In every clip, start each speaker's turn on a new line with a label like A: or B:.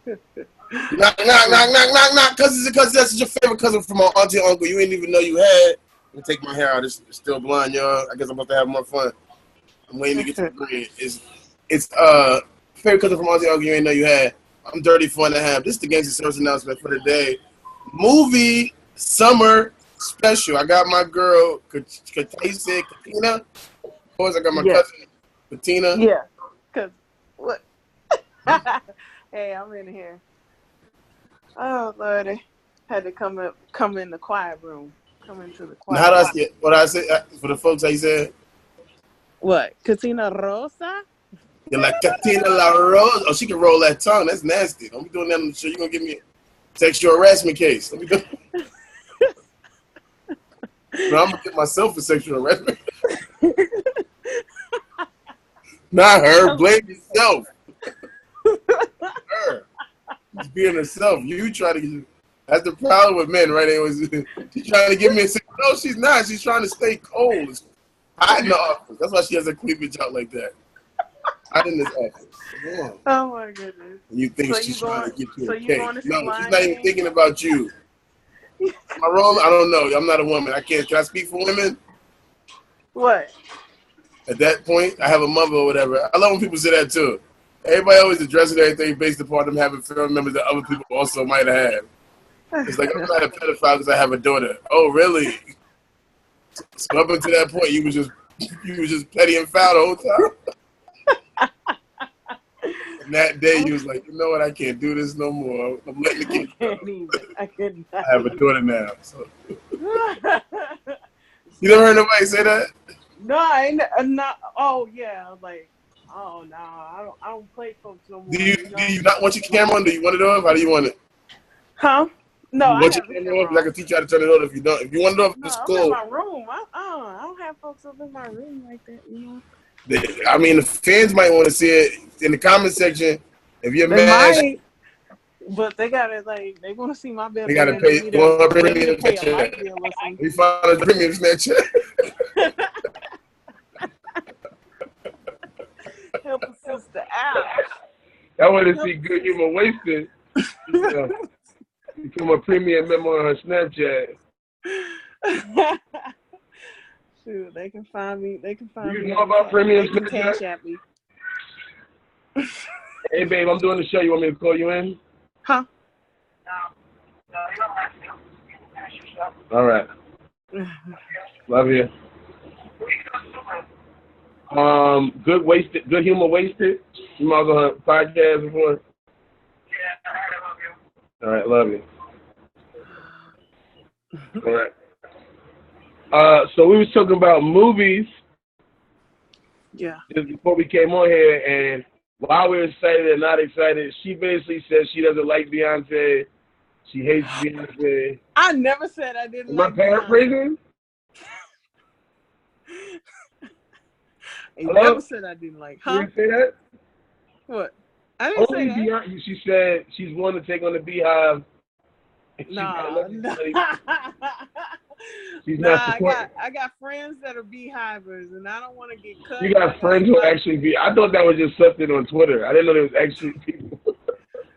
A: Knock, knock, knock, knock, knock, knock. Cousin, that's your favorite cousin from my auntie and uncle. You didn't even know you had. Let me take my hair out. It's still blonde, y'all. I guess I'm about to have more fun. I'm waiting to get to the green. It's favorite cousin from auntie and uncle you didn't know you had. I'm dirty fun to have. This is the Gangster service announcement for the day. Movie summer special. I got my girl Katina. Of course, I got my cousin Katina.
B: Yeah. Cause what? Hey, I'm in here. Oh Lordy, had to come in the quiet room. Come into the quiet.
A: How do I say it? What I say for the folks? How you said?
B: What? Katina Rosa?
A: You're like Katina La Rosa. Oh, she can roll that tongue. That's nasty. Don't be doing that on the show. You're gonna give me a sexual harassment case. Don't be doing. No, I'm gonna get myself a sexual harassment. Not her. Blame yourself. Her. She's being herself. You try to. That's the problem with men, right? She's trying to give me a. No, she's not. She's trying to stay cold. It's hot in the office. That's why she has her cleavage out like that. Hot in this office. Yeah.
B: Oh my goodness.
A: You think she's trying to get you a cake? No, she's not even thinking about you. Am I wrong? I don't know. I'm not a woman. I can't. Can I speak for women?
B: What?
A: At that point, I have a mother or whatever. I love when people say that too. Everybody always addresses everything based upon them having family members that other people also might have. It's like, I'm not a pedophile because I have a daughter. Oh, really? So up until that point, you was just petty and foul the whole time. And that day, you was like, you know what? I can't do this no more. I'm letting the kids go.
B: I couldn't.
A: I have a daughter now. So. You never heard nobody say that?
B: No, I ain't. Not. Oh yeah, like. Oh no, I don't play folks no more.
A: Do you not want your camera on? Do you want it off? How do you want it?
B: Huh? No,
A: I want your camera off. I can teach you how to turn it on if you don't. If you want it off, it's cool.
B: I'm in my room. I don't have folks up in my room like that, you know.
A: I mean, the fans might want to see it in the comment section. If you're mad,
B: but they gotta they want to see my bedroom.
A: They gotta pay premium Snapchat. We found a premium Snapchat.
B: Help a sister out.
A: I want to see Good Humor Wasted. Become a premium member on her Snapchat.
B: Shoot, they can find me. They can find me.
A: You know about premium Snapchat?
B: Chat me.
A: Hey, babe, I'm doing the show. You want me to call you in?
B: Huh?
C: No, you don't have to.
A: All right. Love you. Good Humor Wasted. You might go on podcast before.
C: Yeah, I love you.
A: All right, love you. All right. So we was talking about movies.
B: Yeah.
A: Just before we came on here, and while we were excited and not excited, she basically said she doesn't like Beyonce. She hates Beyonce.
B: I never said I didn't like
A: Beyonce. Am I paraphrasing?
B: I never said I didn't like. Huh?
A: You didn't say that?
B: What? I didn't say that.
A: Beyonce, she said she's willing to take on the Beehive.
B: No.
A: She's not supporting.
B: I got friends that are beehivers, and I don't want to get cut.
A: You got friends who actually be. I thought that was just something on Twitter. I didn't know there was actually people.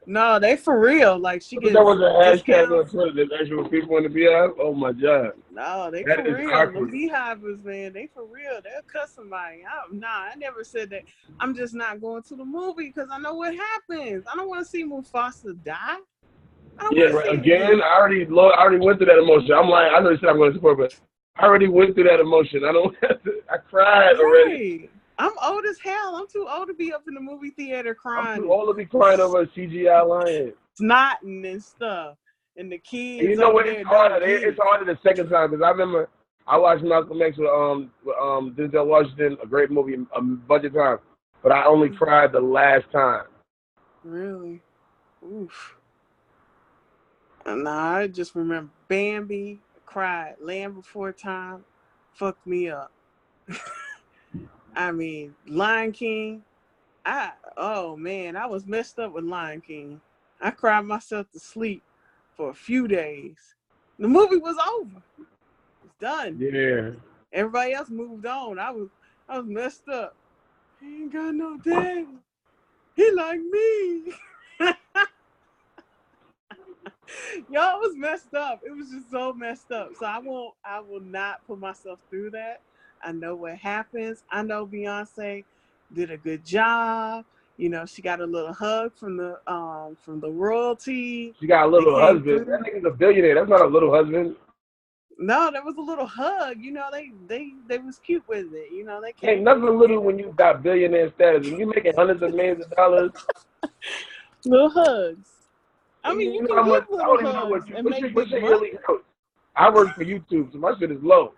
B: No, they for real. Like she gets.
A: That was a hashtag on Twitter. There's actual people in the Beehive. Oh my god.
B: No, they
A: that
B: for real.
A: Awkward.
B: The beehivers, man, they for real. They'll cut somebody. I never said that. I'm just not going to the movie because I know what happens. I don't want to see Mufasa die.
A: Yeah, right. Again, I already went through that emotion. I'm like, I know you said I'm going to support, but I already went through that emotion. I cried already.
B: I'm old as hell. I'm too old to be up in the movie theater crying.
A: I'm too old to be crying over a CGI lion.
B: Snotting and stuff. And the kids.
A: And you know what? It's harder. It's harder the second time because I remember I watched Malcolm X with Denzel Washington, a great movie, a bunch of times, but I only cried the last time.
B: Really? Oof. Nah, I just remember Bambi, cried. Land Before Time, fucked me up. I mean, Lion King, oh man, I was messed up with Lion King. I cried myself to sleep for a few days. The movie was over. It's done.
A: Yeah.
B: Everybody else moved on. I was messed up. He ain't got no daddy. He like me. Y'all was messed up. It was just so messed up. So I will not put myself through that. I know what happens. I know Beyonce did a good job. You know, she got a little hug from the royalty.
D: She got a
B: They
D: little
B: came
D: husband.
B: through.
D: That nigga's a billionaire. That's not a little husband.
B: No, there was a little hug. You know, they was cute with it. You know, they
D: Ain't
B: came
D: nothing
B: through
D: little
B: together.
D: when you got billionaire status. When you making hundreds of millions of dollars,
B: Little hugs. I mean,
D: you
B: you
D: know
B: can
D: how
B: give
D: much. I
B: little
D: don't even know
B: hugs and
D: what's
B: make
D: your
B: big money.
D: yearly house. I work for YouTube, so my shit is low.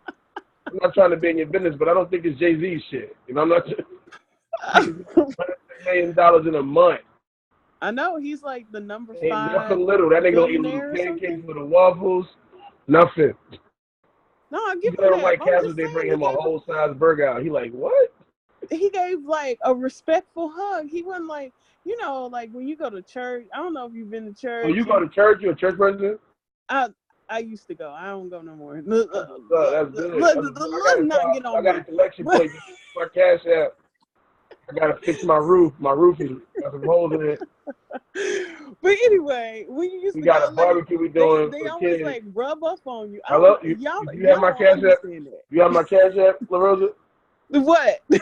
D: I'm not trying to be in your business, but I don't think it's Jay-Z shit. You know, I'm not. $100 million in a month.
B: I know he's like the number
D: Ain't
B: 5
D: nothing little. That nigga don't eat little
B: billionaire or
D: pancakes
B: something.
D: with the waffles. Nothing.
B: No, I
D: You
B: give him
D: go to
B: that.
D: White
B: But I'm
D: Castle,
B: just
D: they bring
B: saying
D: him a whole size burger out. He like, what?
B: he gave like a respectful hug. He wasn't like, you know, like when you go to church. I don't know if you've been to
D: Oh,
B: church.
D: you go to church? You a church person?
B: I used to go. I don't go no more. Let's
D: That's good. I
B: not get
D: got a
B: on
D: collection
B: that.
D: plate. My cash app. I gotta fix my roof. My roof is got some holes in it.
B: But anyway, when you used
D: We
B: to
D: got
B: go,
D: a
B: like
D: barbecue we doing
B: they
D: for
B: always
D: kids.
B: like rub up on you.
D: I love you.
B: Y'all
D: You have my
B: don't
D: cash app?
B: understand that.
D: You have my cash app, La Rosa?
B: What?
D: I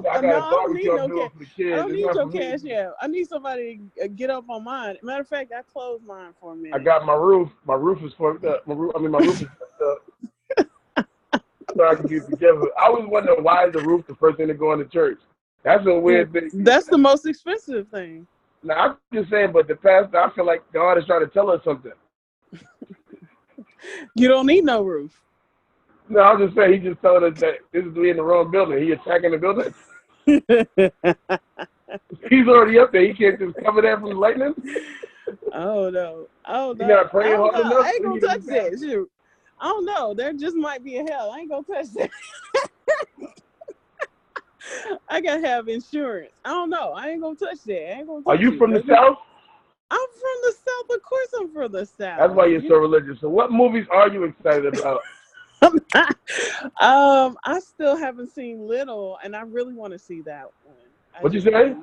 D: got
B: No,
D: a
B: I don't need
D: barbecue I'm
B: no
D: doing
B: cash.
D: for the
B: I
D: kids.
B: don't
D: It's
B: need
D: not
B: your
D: for me.
B: cash app. I need somebody to get up on mine. Matter of fact, I closed mine for a minute.
D: I got my roof. My roof is fucked up. My roof is fucked up. So I can get it together. I always wonder why is the roof the first thing to go into church? That's a weird thing.
B: That's the most expensive thing.
D: Now, I'm just saying, but the pastor, I feel like God is trying to tell us something.
B: You don't need no roof.
D: No, I was just saying, he just told us that this is we in the wrong building. He attacking the building. He's already up there. He can't just cover that from the lightning.
B: Oh no.
D: You're not
B: I
D: praying
B: don't
D: hard
B: know.
D: enough.
B: I ain't gonna touch that. Shoot. I don't know. There just might be a hell. I ain't gonna touch that. I gotta have insurance. I don't know. I ain't gonna touch that. I ain't gonna touch
D: Are you from the
B: baby.
D: South?
B: I'm from the South. Of course I'm from the South.
D: That's why you're so religious. So what movies are you excited about?
B: I still haven't seen Little, and I really want to see that one.
D: What'd you say?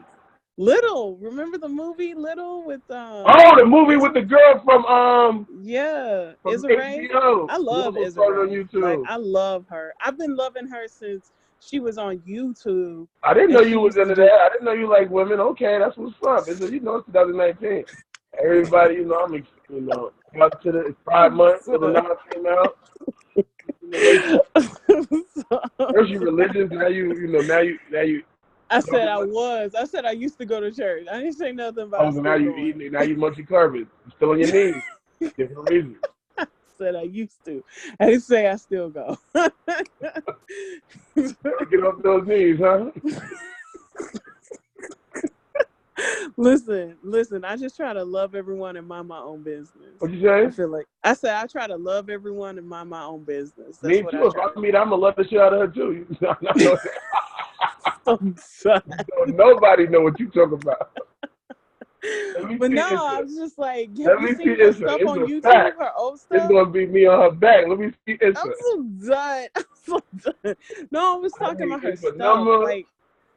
B: Little. Remember the movie Little with
D: Oh, the movie with the girl from
B: yeah,
D: from
B: Issa Rae.
D: HBO.
B: I love Issa
D: On
B: Rae.
D: YouTube.
B: Like I love her. I've been loving her since she was on YouTube.
D: I didn't know you was into that. I didn't know you like women. Okay, that's what's up. It's it's 2019. Everybody, up to the 5 months till the knowledge came out. First you religious, now you.
B: I said I used to go to church. I didn't say nothing about.
D: Oh, so now you eating. Now you munching carpet. You're still on your knees. Different reason.
B: I said I used to. I didn't say I still go.
D: Get off those knees, huh?
B: Listen. I just try to love everyone and mind my own business.
D: What you say?
B: I said I try to love everyone and mind my own business. That's
D: Me
B: what
D: too. I'm gonna love the shit out of her too. Nobody know what you talking about.
B: But no, I was just like,
D: have you seen her stuff on YouTube? Her old stuff. It's gonna be me on her back. Let me see Issa.
B: I'm so done. No, I was talking about her stuff. Like,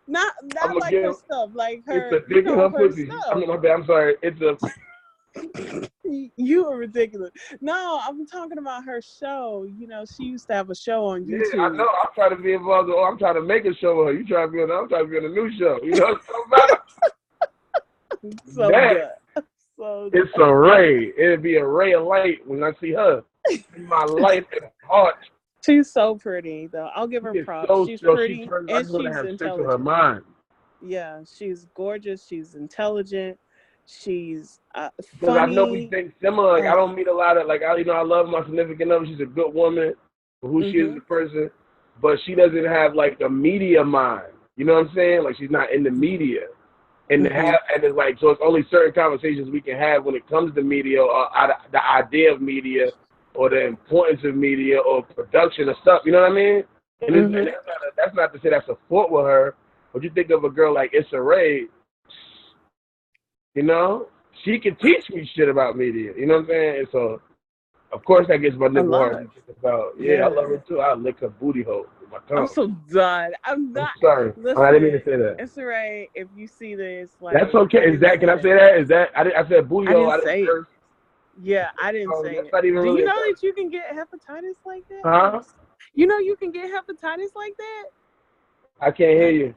B: not like her stuff. Like her.
D: It's a dick in her pussy.
B: Stuff.
D: I mean, my bad. I'm sorry. It's a.
B: You are ridiculous. No, I'm talking about her show. You know, she used to have a show on YouTube.
D: Yeah, I know. I'm trying to be involved. I'm trying to make a show with her. You trying to be on? I'm trying to be on a new show. You know what I'm talking about?
B: So good. So
D: it's a ray. It'll be a ray of light when I see her. In my life and heart.
B: She's so pretty, though. I'll give her props. She's pretty and she's intelligent.
D: Her mind.
B: Yeah, she's gorgeous. She's intelligent. She's
D: funny. I know we
B: funny.
D: think similar. Like I don't meet a lot of I love my significant other. She's a good woman for who she is as a person, but she doesn't have like a media mind. You know what I'm saying? Like she's not in the media, and it's like so. It's only certain conversations we can have when it comes to media or the idea of media or the importance of media or production of stuff. You know what I mean? And that's not to say that's a fault with her. But you think of a girl like Issa Rae. You know, she can teach me shit about media. You know what I'm saying? And so, of course, that gets my nigga heart about. Yeah, I love her too. I lick her booty hole with my tongue.
B: I'm so done. I'm not.
D: I'm sorry.
B: Listen,
D: I didn't mean to say that.
B: It's alright if you see this. Like
D: that's okay. Is that? Can I say that? Is that? I said booty hole.
B: I didn't say it. Yeah, I didn't say
D: That's
B: it.
D: not even
B: Do
D: really
B: you
D: a
B: know
D: question.
B: that you can get hepatitis like that?
D: Huh?
B: You know you can get hepatitis like that?
D: I can't hear you.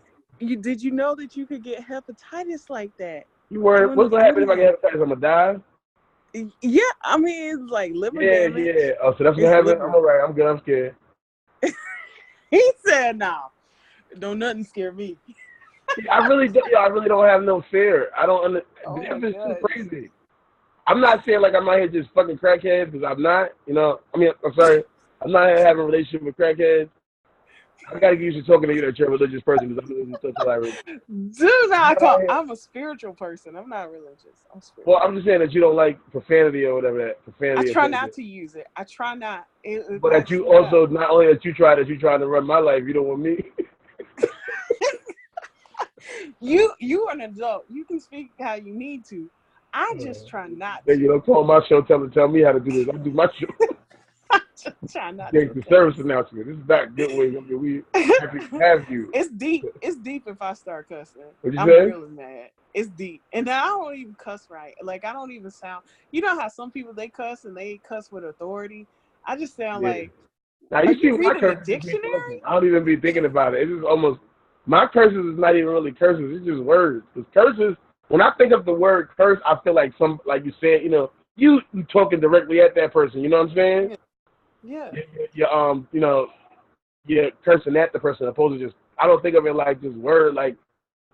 B: Did you know that you could get hepatitis like that?
D: You worried?
B: Doing
D: What's
B: the
D: gonna happen if I
B: video.
D: get hepatitis? I'm gonna die.
B: Yeah, I mean it's like liver
D: Yeah,
B: damage.
D: yeah. Oh, so that's
B: It's
D: gonna happen.
B: liver.
D: I'm alright. I'm good. I'm scared.
B: He said, "No, don't nothing scare me."
D: I really don't have no fear. I don't.
B: Oh my
D: Death is too
B: god.
D: crazy. I'm not saying like I'm out here just fucking crackheads because I'm not. You know. I mean, I'm sorry. I'm not having a relationship with crackheads. I gotta get used to talking to you that you're a religious person because I'm religious until I read.
B: Do not talk. I'm a spiritual person. I'm not religious. I'm spiritual.
D: Well, I'm just saying that you don't like profanity or whatever that
B: I
D: profanity.
B: try not to use it. I try not. It
D: But that you also not only that you trying to run my life, you don't want me.
B: You're an adult. You can speak how you need to. I just try not
D: Then you
B: to.
D: don't call my show, tell me how to do this. I do my show.
B: I just try not to.
D: Gangster service announcement. This is not good way. I mean, we have you.
B: It's deep. It's deep if I start cussing.
D: What you
B: I'm
D: say?
B: really mad. It's deep. And then I don't even cuss right. Like I don't even sound, you know how some people they cuss and they cuss with authority? I just sound like,
D: Now
B: are
D: you see
B: you
D: my
B: reading a
D: curses.
B: dictionary?
D: I don't even be thinking about it. It's just almost my curses is not even really curses. It's just words. Because curses, when I think of the word curse, I feel like like you said, you talking directly at that person. You know what I'm saying?
B: Yeah.
D: You're cursing at the person opposed to just. I don't think of it like just word, like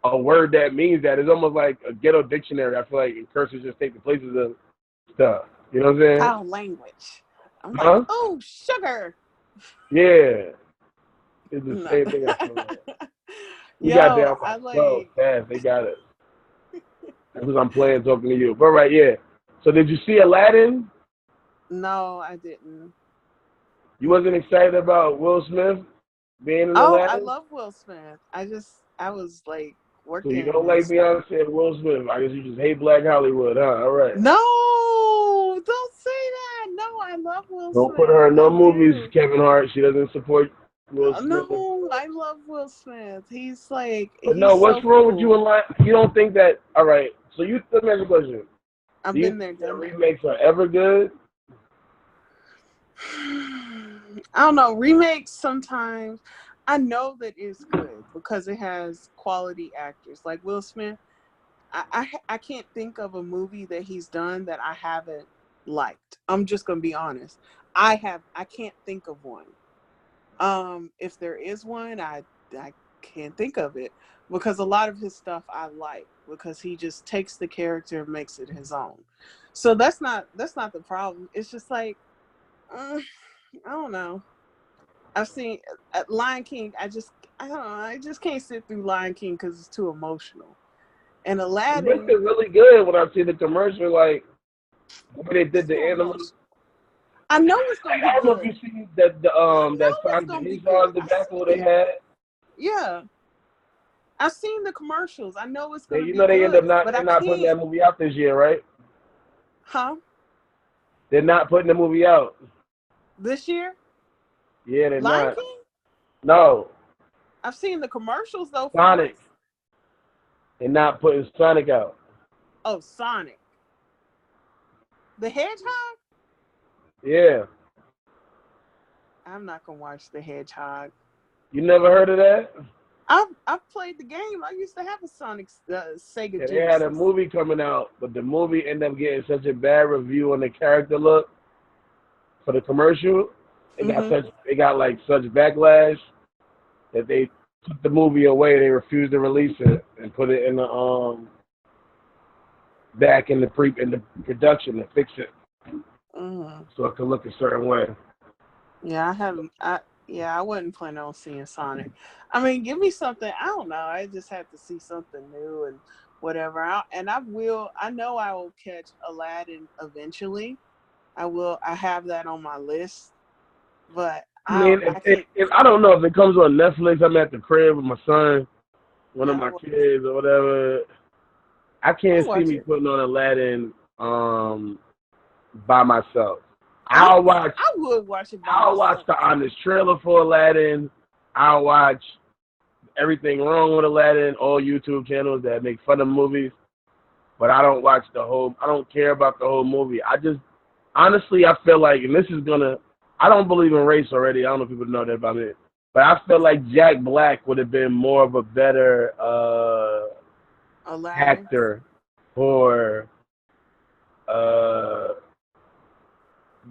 D: a word that means that. It's almost like a ghetto dictionary. I feel like curses just take the places of stuff. You know what I'm saying?
B: Foul language. I'm like, oh, sugar.
D: Yeah. It's the
B: No.
D: same thing I feel like. We got
B: Yo,
D: down by
B: I
D: 12
B: like.
D: fast. They got it. Because I'm playing talking to you. But right, yeah. So did you see Aladdin?
B: No, I didn't.
D: You wasn't excited about Will Smith being in
B: Oh, I
D: Aladdin?
B: love Will Smith. I was like
D: So you
B: working
D: don't
B: and
D: like
B: stuff.
D: Beyonce and Will Smith. I guess you just hate Black Hollywood, huh? All right.
B: No, don't say that. No, I love Will
D: Don't
B: Smith.
D: put her in no
B: I
D: movies,
B: do.
D: Kevin Hart. She doesn't support Will Smith.
B: No, I love Will Smith. He's
D: But no,
B: he's
D: what's
B: so
D: wrong with you
B: cool.
D: and like? You don't think that? All right. So let me ask you a question.
B: I've
D: Do you
B: been there,
D: think that
B: done that.
D: remakes are ever good?
B: I don't know. Remakes sometimes. I know that it's good because it has quality actors like Will Smith. I can't think of a movie that he's done that I haven't liked. I'm just gonna be honest. I can't think of one. If there is one, I can't think of it because a lot of his stuff I like because he just takes the character and makes it his own. So that's not the problem. It's just like I don't know. I've seen Lion King. I don't know. I just can't sit through Lion King because it's too emotional. And
D: It looks
B: Aladdin,
D: really good when I see the commercial. Like when they did
B: it's
D: the
B: too
D: animals.
B: emotional. I know it's gonna be
D: I don't know if
B: good.
D: you see that
B: I
D: that
B: know it's
D: Sonic the
B: gonna be good.
D: Hedgehog
B: I
D: debacle
B: see
D: they
B: it.
D: had.
B: Yeah, I've seen the commercials. I know it's
D: Yeah,
B: gonna
D: you
B: be
D: know they end
B: good,
D: up
B: but
D: they're
B: I
D: not putting
B: can't.
D: that movie out this year, right?
B: Huh?
D: They're not putting the movie out.
B: This year,
D: Yeah, they're
B: Lion
D: not.
B: King.
D: No,
B: I've seen the commercials though for it.
D: Sonic. They're not putting Sonic out.
B: Oh, Sonic the Hedgehog.
D: Yeah.
B: I'm not gonna watch the Hedgehog.
D: You never heard of that?
B: I've played the game. I used to have a Sonic Sega
D: Yeah, they had a
B: Genesis.
D: movie coming out, but the movie ended up getting such a bad review on the character look for the commercial. It got like such backlash that they took the movie away. They refused to release it and put it in the back in the production to fix it so it could look a certain way.
B: Yeah, I haven't. I wasn't planning on seeing Sonic. I mean, give me something. I don't know. I just have to see something new and whatever. I will. I know I will catch Aladdin eventually. I will. I have that on my list, but
D: I mean,
B: I can't.
D: if I don't know if it comes on Netflix, I'm at the crib with my son, one of my
B: I'll
D: kids or whatever. I can't see
B: watch
D: me
B: it.
D: putting on Aladdin by myself.
B: I
D: I'll watch
B: would watch it by
D: I'll watch
B: myself.
D: the honest trailer for Aladdin. I'll watch everything wrong with Aladdin, all YouTube channels that make fun of movies. But I don't watch the whole. I don't care about the whole movie. honestly, I feel like, and this is gonna, I don't believe in race already. I don't know if people know that about it, but I feel like Jack Black would have been more of a better actor for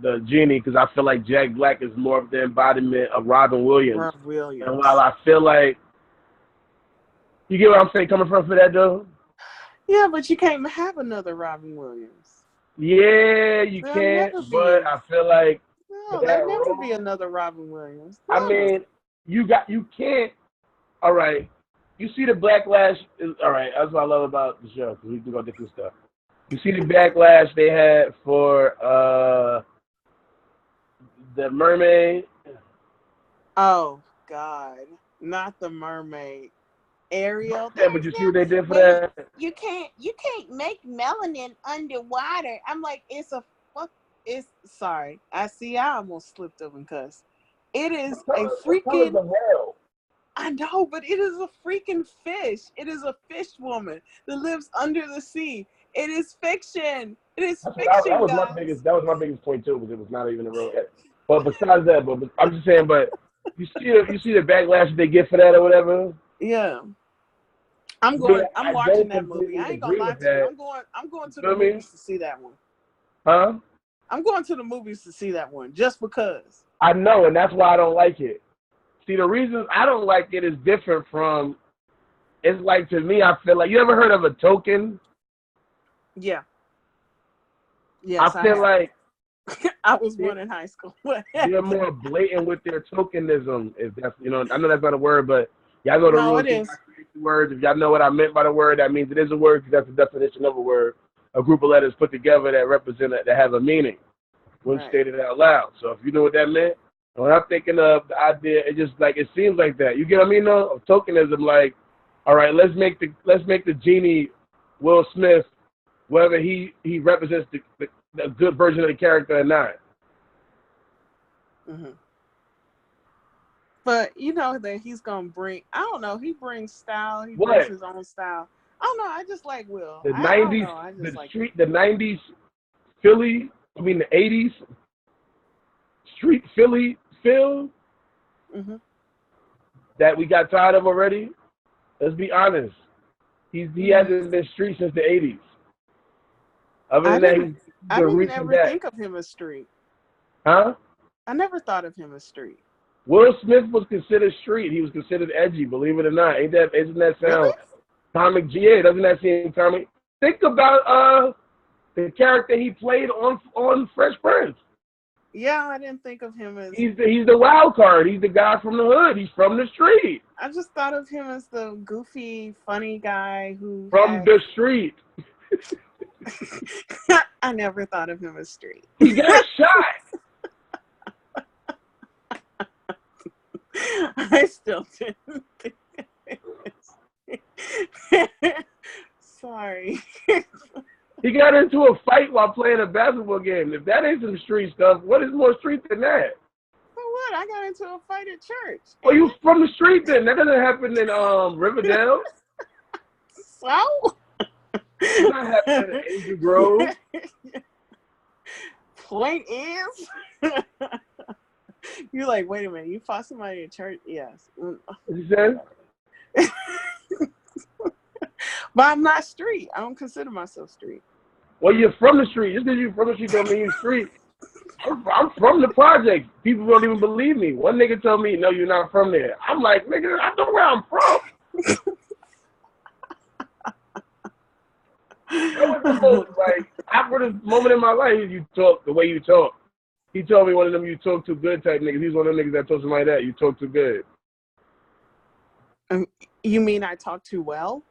D: the genie, because I feel like Jack Black is more of the embodiment of Robin Williams. And while I feel like, you get what I'm saying, coming from for that though?
B: Yeah, but you can't have another Robin Williams.
D: Yeah, you can't, but I feel like
B: there'll never be another Robin Williams. No.
D: I mean, you can't. All right, you see the backlash. All right, that's what I love about the show, because we can go different stuff. You see the backlash they had for the mermaid.
B: Oh God, not the mermaid. Ariel.
D: Yeah, but you see what they did for that?
B: You can't make melanin underwater. I'm like, sorry. I almost slipped up and cussed. It is a freaking
D: hell.
B: I know, but it is a freaking fish. It is a fish woman that lives under the sea. It is fiction. It is fiction.
D: That was my biggest point too, because it was not even a real. But besides that, but I'm just saying, but you see the backlash they get for that or whatever.
B: Yeah. I'm watching that movie. I ain't gonna lie to you. I'm going to the movies to see that one.
D: Huh?
B: I'm going to the movies to see that one just because.
D: I know, and that's why I don't like it. See, the reason I don't like it is different from. It's like, to me, I feel like, you ever heard of a token?
B: Yeah. Yes,
D: I feel like
B: I was one in high school.
D: They're more blatant with their tokenism. If that's, I know that's not a word, but y'all know the rules.
B: It is.
D: Words. If y'all know what I meant by the word, that means it is a word, because that's the definition of a word. A group of letters put together that have a meaning when stated out loud. So if you know what that meant, when I'm thinking of the idea, it just like, it seems like that. You get what I mean though? Of tokenism, like, all right, let's make the genie Will Smith, whether he represents the good version of the character or not.
B: Mm-hmm. But you know that he's gonna bring. I don't know. He brings style. He brings his own style. I don't know. I just like Will.
D: The '90s, the '90s Philly. I mean the '80s street Philly feel that we got tired of already. Let's be honest. He hasn't been street since the '80s. Other than that,
B: I didn't ever think of him as street.
D: Huh?
B: I never thought of him as street.
D: Will Smith was considered street. He was considered edgy, believe it or not. Isn't that sound comic? Yeah, doesn't that seem comic? Think about the character he played on Fresh Prince.
B: Yeah, I didn't think of him as.
D: He's the wild card. He's the guy from the hood. He's from the street.
B: I just thought of him as the goofy, funny guy who
D: the street.
B: I never thought of him as street.
D: He got shot.
B: I still didn't think Sorry.
D: He got into a fight while playing a basketball game. If that ain't some street stuff, what is more street than that?
B: So what? I got into a fight at church.
D: Well, you from the street then. That doesn't happen in Riverdale.
B: So?
D: It's not happening in Angel Grove.
B: Point is... You're like, wait a minute, you fought somebody at church? Yes.
D: What you said?
B: But I'm not street. I don't consider myself street.
D: Well, you're from the street. Just because you're from the street don't mean you're street. I'm from the project. People don't even believe me. One nigga told me, no, you're not from there. I'm like, nigga, I know where I'm from. That was the most, awkwardest moment in my life. You talk the way you talk. He told me one of them you talk too good type niggas. He's one of them niggas that told somebody that you talk too good.
B: You mean I talk too well?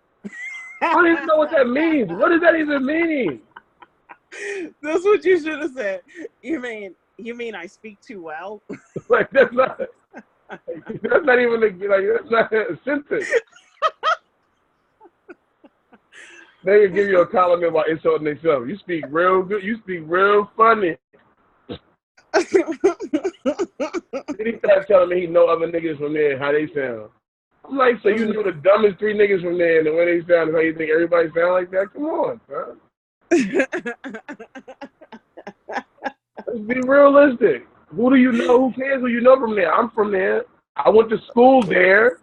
D: I don't even know what that means. What does that even mean?
B: That's what you should have said. You mean I speak too well?
D: Like that's not even that's not a sentence. They can give you a compliment while insulting themselves. You speak real good. You speak real funny. Then he started telling me he know other niggas from there, how they sound. I'm like, so you know the dumbest 3 niggas from there and the way they sound is how you think everybody sound like that? Come on, son. be realistic. Who do you know? Who cares who you know from there? I'm from there. I went to school there.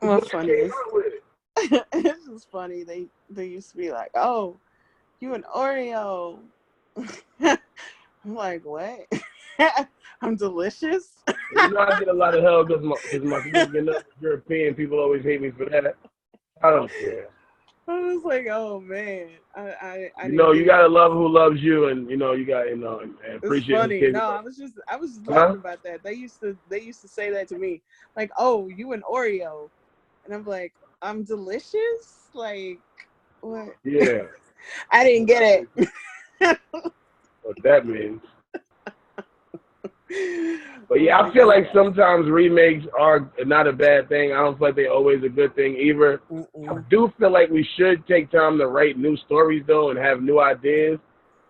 B: What's funny is it's just funny. They used to be like, "Oh, you an Oreo." I'm like, what? I'm delicious.
D: You know, I get a lot of hell because my significant other is European. People always hate me for that. I don't care.
B: I was like, oh man, I
D: you know, you gotta love who loves you, and you know, you got and appreciate.
B: It's funny. No, I was just laughing about that. They used to say that to me, like, oh, you an Oreo, and I'm like, I'm delicious. Like, what?
D: Yeah.
B: I didn't get it.
D: What that means. But yeah, I feel like sometimes remakes are not a bad thing. I don't feel like they're always a good thing either. I do feel like we should take time to write new stories though and have new ideas,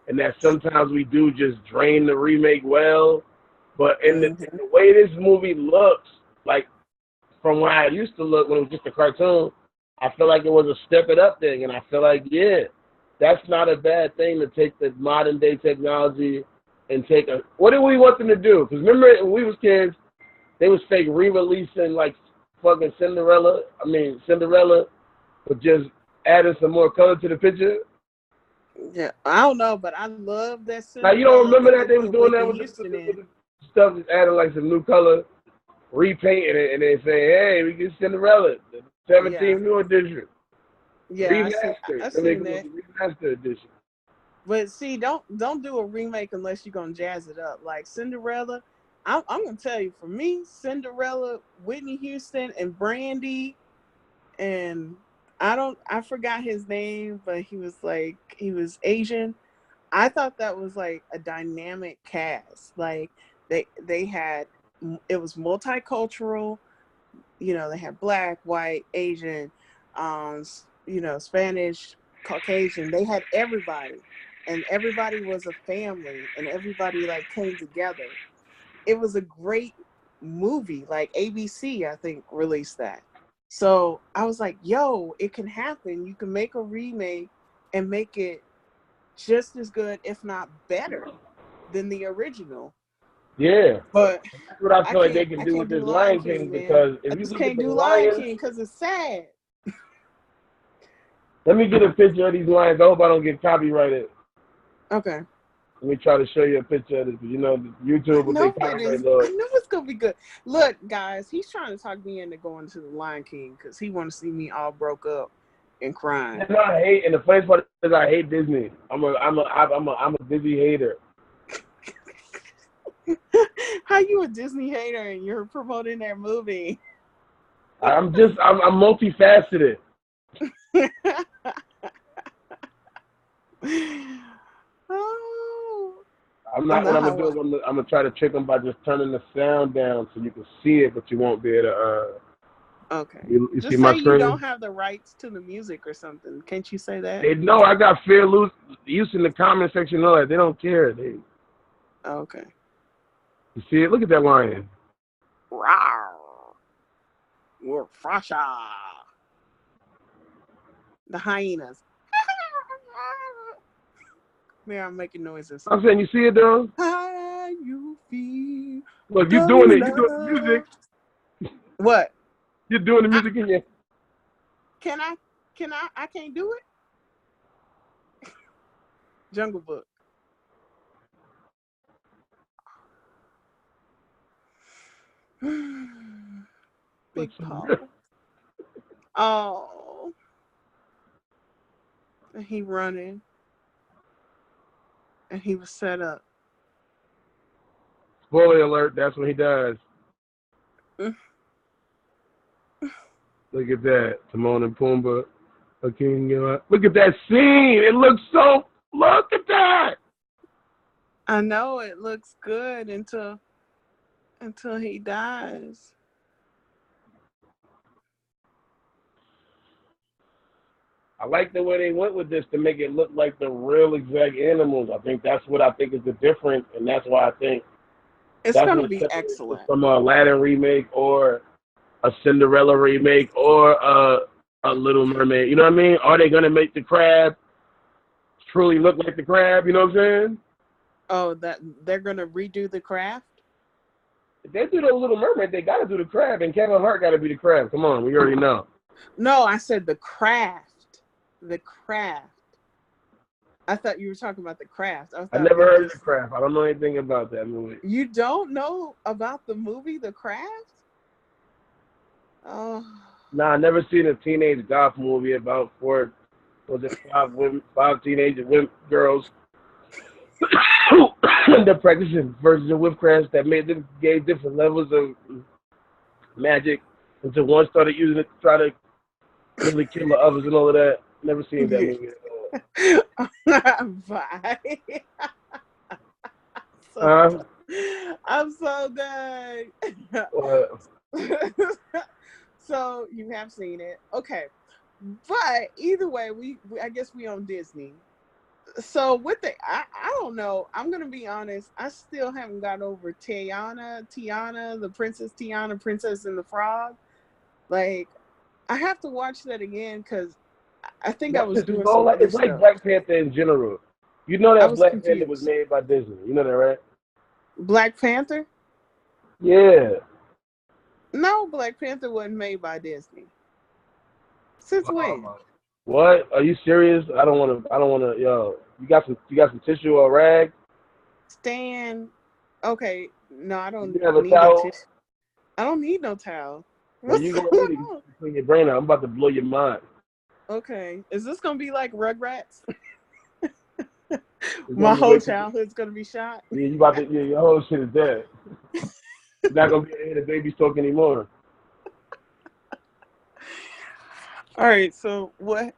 D: and that sometimes we do just drain the remake well. But in the way this movie looks, like from when I used to look when it was just a cartoon, I feel like it was a step it up thing, and I feel like that's not a bad thing to take the modern day technology and take a. What do we want them to do? Because remember when we was kids, they was fake re-releasing like fucking Cinderella, but just adding some more color to the picture.
B: Yeah, I don't know, but I love that
D: Cinderella. Now you don't remember that they was doing that with the stuff, just adding like some new color, repainting it, and then saying, "Hey, we get Cinderella, the 17th new edition."
B: Yeah, I seen that.
D: Remaster edition.
B: But see, don't do a remake unless you're gonna jazz it up. Like Cinderella, I'm gonna tell you, for me, Cinderella, Whitney Houston, and Brandy, and I forgot his name, but he was Asian. I thought that was like a dynamic cast. Like they had, it was multicultural. You know, they had Black, white, Asian, Spanish, Caucasian. They had everybody. And everybody was a family, and everybody like came together. It was a great movie. Like ABC, I think, released that. So I was like, yo, it can happen. You can make a remake and make it just as good, if not better, than the original.
D: Yeah.
B: But
D: that's what I feel like they can do with this Lion King, because if you look at the
B: Lion King because it's sad.
D: Let me get a picture of these lions. I hope I don't get copyrighted.
B: Okay.
D: Let me try to show you a picture of this. You know, YouTube will take copyright laws.
B: I know it's gonna be good. Look, guys, he's trying to talk me into going to the Lion King because he want to see me all broke up and crying.
D: And and the funny part is I hate Disney. I'm a Disney hater.
B: How you a Disney hater and you're promoting that movie?
D: I'm multifaceted. I'm not. What I'm gonna do is I'm gonna try to trick them by just turning the sound down so you can see it, but you won't be able to.
B: Okay.
D: You
B: just
D: see
B: say
D: my
B: you
D: screen?
B: don't have the rights to the music or something. Can't you say that?
D: No, I got fair use in the comment section. All that they don't care.
B: Okay.
D: You see it? Look at that lion.
B: Rawr. We're Frasha. The hyenas. Man, I'm making noises.
D: I'm saying, you see it though?
B: How you feel?
D: Look, you're doing it. You're doing the music.
B: What?
D: You're doing the music in your.
B: Can I? I can't do it. Jungle Book. Big Paul. Oh. And he running. And he was set up.
D: Spoiler alert, that's what he does. Look at that. Timon and Pumbaa. Look at that scene. It looks so. Look at that.
B: I know it looks good until he dies.
D: I like the way they went with this to make it look like the real exact animals. I think that's what I think is the difference, and that's why I think
B: it's going to be excellent.
D: From a Aladdin remake or a Cinderella remake or a Little Mermaid. You know what I mean? Are they going to make the crab truly look like the crab? You know what I'm saying?
B: Oh, that they're gonna redo The Craft?
D: If they do the Little Mermaid, they got to do the crab, and Kevin Hart got to be the crab. Come on, we already know.
B: No, I said The Craft. The Craft. I thought you were talking about The Craft.
D: I never heard of the crab. I don't know anything about that movie.
B: You don't know about the movie The Craft? Oh.
D: Nah, I never seen a teenage goth movie about five teenage girls they're practicing versions of witchcraft that gave different levels of magic until one started using it to try to really kill the others and all of that. Never seen that movie at all.
B: Bye. I'm so done. So you have seen it. Okay. But either way, we I guess we on Disney. So with I don't know. I'm gonna be honest. I still haven't got over Tiana, the Princess Tiana, Princess and the Frog. Like, I have to watch that again because I think I was doing some other
D: It's like
B: stuff.
D: Black Panther in general. You know that Black Panther was made by Disney. You know that, right?
B: Black Panther?
D: Yeah.
B: No, Black Panther wasn't made by Disney. Since when?
D: What? Are you serious? I don't want to. Yo, you got some tissue or rag?
B: Stan. Okay. No, I don't
D: need a
B: tissue. I don't need no towel.
D: Well, you gonna need to clean your brain out. I'm about to blow your mind.
B: Okay. Is this gonna be like Rugrats? My whole childhood's gonna be shot.
D: Yeah, your whole shit is dead. You're not gonna be able to hear the babies talk anymore.
B: All right, so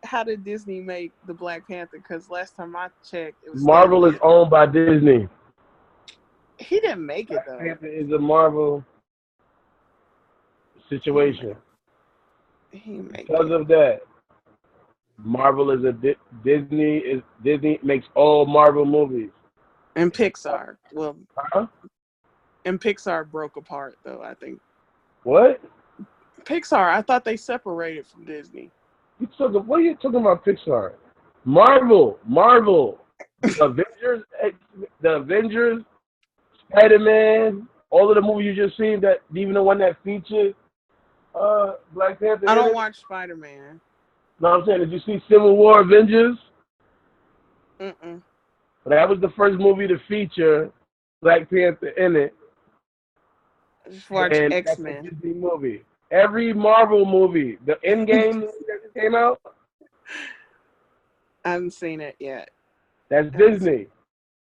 B: how did Disney make the Black Panther? Because last time I checked, it was
D: Marvel is owned by Disney.
B: He didn't make it though.
D: Black Panther is a Marvel situation. Because of that, Marvel is Disney makes all Marvel movies.
B: And Pixar. Well, and Pixar broke apart though, I think.
D: What?
B: Pixar, I thought they separated from Disney.
D: What are you talking about, Pixar? Marvel, the Avengers, Spider-Man, all of the movies you just seen, that even the one that featured Black Panther.
B: I don't watch Spider-Man.
D: No, I'm saying, did you see Civil War Avengers?
B: Mm-mm.
D: That was the first movie to feature Black Panther in it.
B: I just watched X-Men.
D: That's a Disney movie. Every Marvel movie, the Endgame movie that just came out,
B: I haven't seen it yet.
D: That's Disney.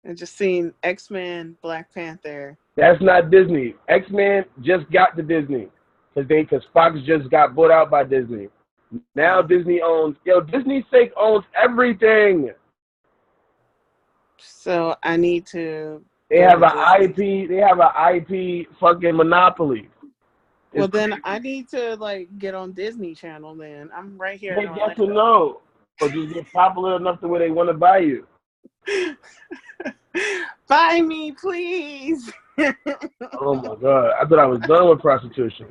B: I just seen X-Men, Black Panther.
D: That's not Disney. X-Men just got to Disney because Fox just got bought out by Disney. Now Disney owns. Disney's sake owns everything.
B: So I need to.
D: They have an IP. They have an IP fucking monopoly.
B: Well, then I need to get on Disney Channel. Then I'm right here.
D: They get to know, or just get popular enough to where they want to buy you.
B: Buy me, please.
D: Oh my God! I thought I was done with prostitution.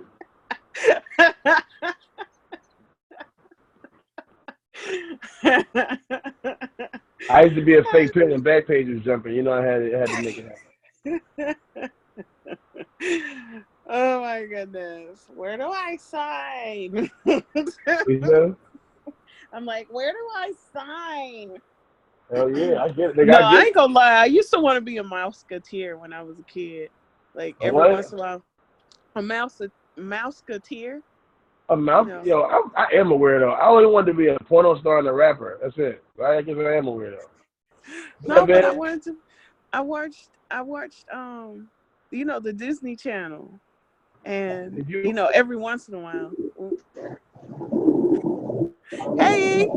D: I used to be a fake pimp and back pages jumping. You know, I had to make it
B: happen. Oh my goodness. Where do I sign? I'm like, where do I sign?
D: Hell yeah, I get it.
B: I ain't gonna lie. I used to want to be a mouseketeer when I was a kid. Every once in a while. A mouseketeer.
D: A mouse? I am a weirdo. I only wanted to be a porno star and a rapper. That's it. Right? I guess I am a weirdo.
B: No, but I wanted to. I watched. The Disney Channel, and every once in a while. Hey.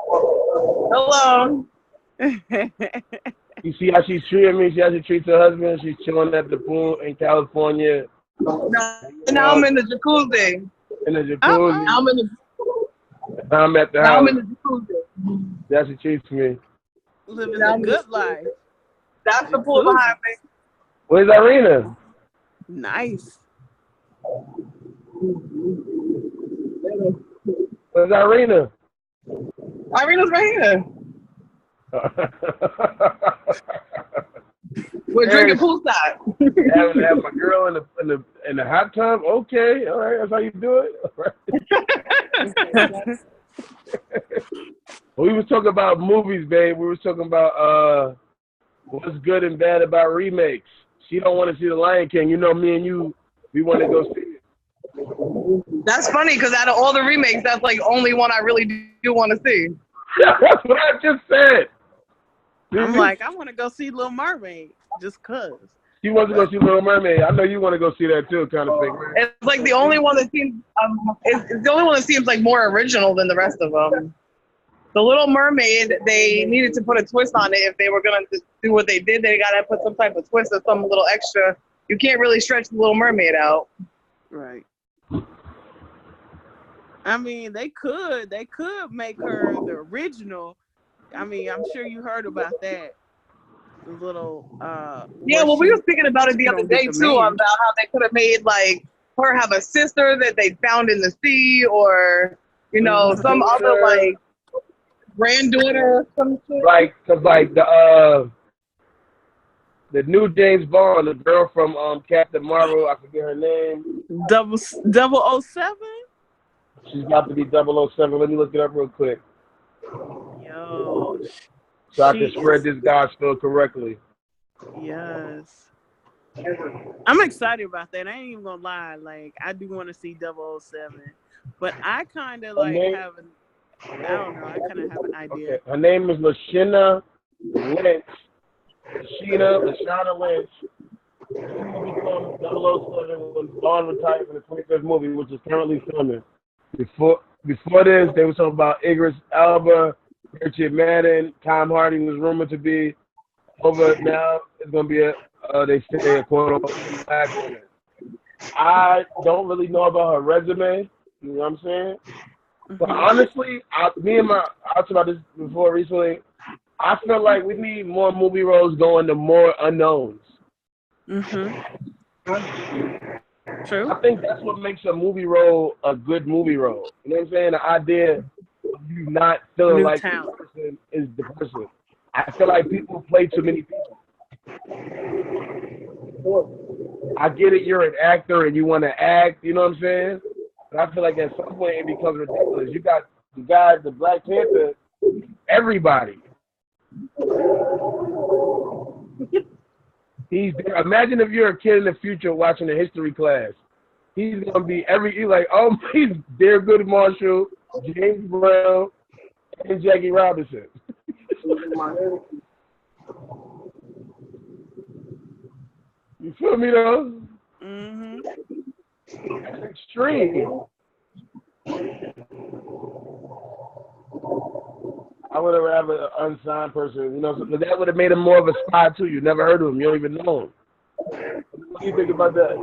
C: Hello.
D: You see how she's treating me? She how she treats her husband. She's chilling at the pool in California.
C: Now I'm in the jacuzzi.
D: In the jacuzzi. I'm at the house.
C: I'm in the jacuzzi.
D: That's what treats me.
B: Living a good life.
C: That's the pool behind me.
D: Where's Irina?
B: Nice.
D: Where's Irina?
C: Irina's right here. We're drinking poolside.
D: Have my girl in the hot tub. Okay, all right, that's how you do it. All right. We was talking about movies, babe. We was talking about what's good and bad about remakes. She don't want to see The Lion King. You know, me and you, we want to go see it.
C: That's funny because out of all the remakes, that's like only one I really do want to see.
D: That's what I just said.
B: I'm like, I want to go see Little Mermaid just cause.
D: She wants to go see Little Mermaid. I know you want to go see that too, kind of thing. Right?
C: It's like the only one that seems it's the only one that seems like more original than the rest of them. The Little Mermaid, they needed to put a twist on it. If they were gonna do what they did, they gotta put some type of twist or some little extra. You can't really stretch the Little Mermaid out.
B: Right. I mean, they could make her the original. I mean, I'm sure you heard about that. The little
C: yeah, well, we were speaking about it the other day too, about how they could have made like her have a sister that they found in the sea, or you know, some other like granddaughter or some shit.
D: Like, cause like the new James Bond, the girl from Captain Marvel, I forget her name.
B: 007?
D: She's got to be 007. Let me look it up real quick.
B: Yo.
D: So I can spread this Godspill correctly.
B: Yes. I'm excited about that. I ain't even gonna lie. Like, I do want to see 007. But I kind of like have an, I don't know, I kind of have an idea.
D: Okay. Her name is Lashana Lynch. Lashana Lynch. She will become 007 when Bond retires in the 25th movie, which is currently filming. Before this, they were talking about Idris Elba, Richard Madden, Tom Hardy was rumored to be over. Now it's going to be they say a quote-unquote black woman. I don't really know about her resume, you know what I'm saying? But honestly, I talked about this before recently, I feel like we need more movie roles going to more unknowns.
B: True.
D: I think that's what makes a movie role a good movie role. You know what I'm saying? The idea of you not feeling like the person is the person. I feel like people play too many people. I get it, you're an actor and you want to act, you know what I'm saying? But I feel like at some point it becomes ridiculous. You got the guy, the Black Panther, everybody. He's there. Imagine if you're a kid in the future watching a history class. He's gonna be he's like, oh, he's there, good Marshall, James Brown, and Jackie Robinson. You feel me though? That's extreme. I would have rather an unsigned person, you know, so that would have made him more of a spy too. You never heard of him, you don't even know him. What do you think about that?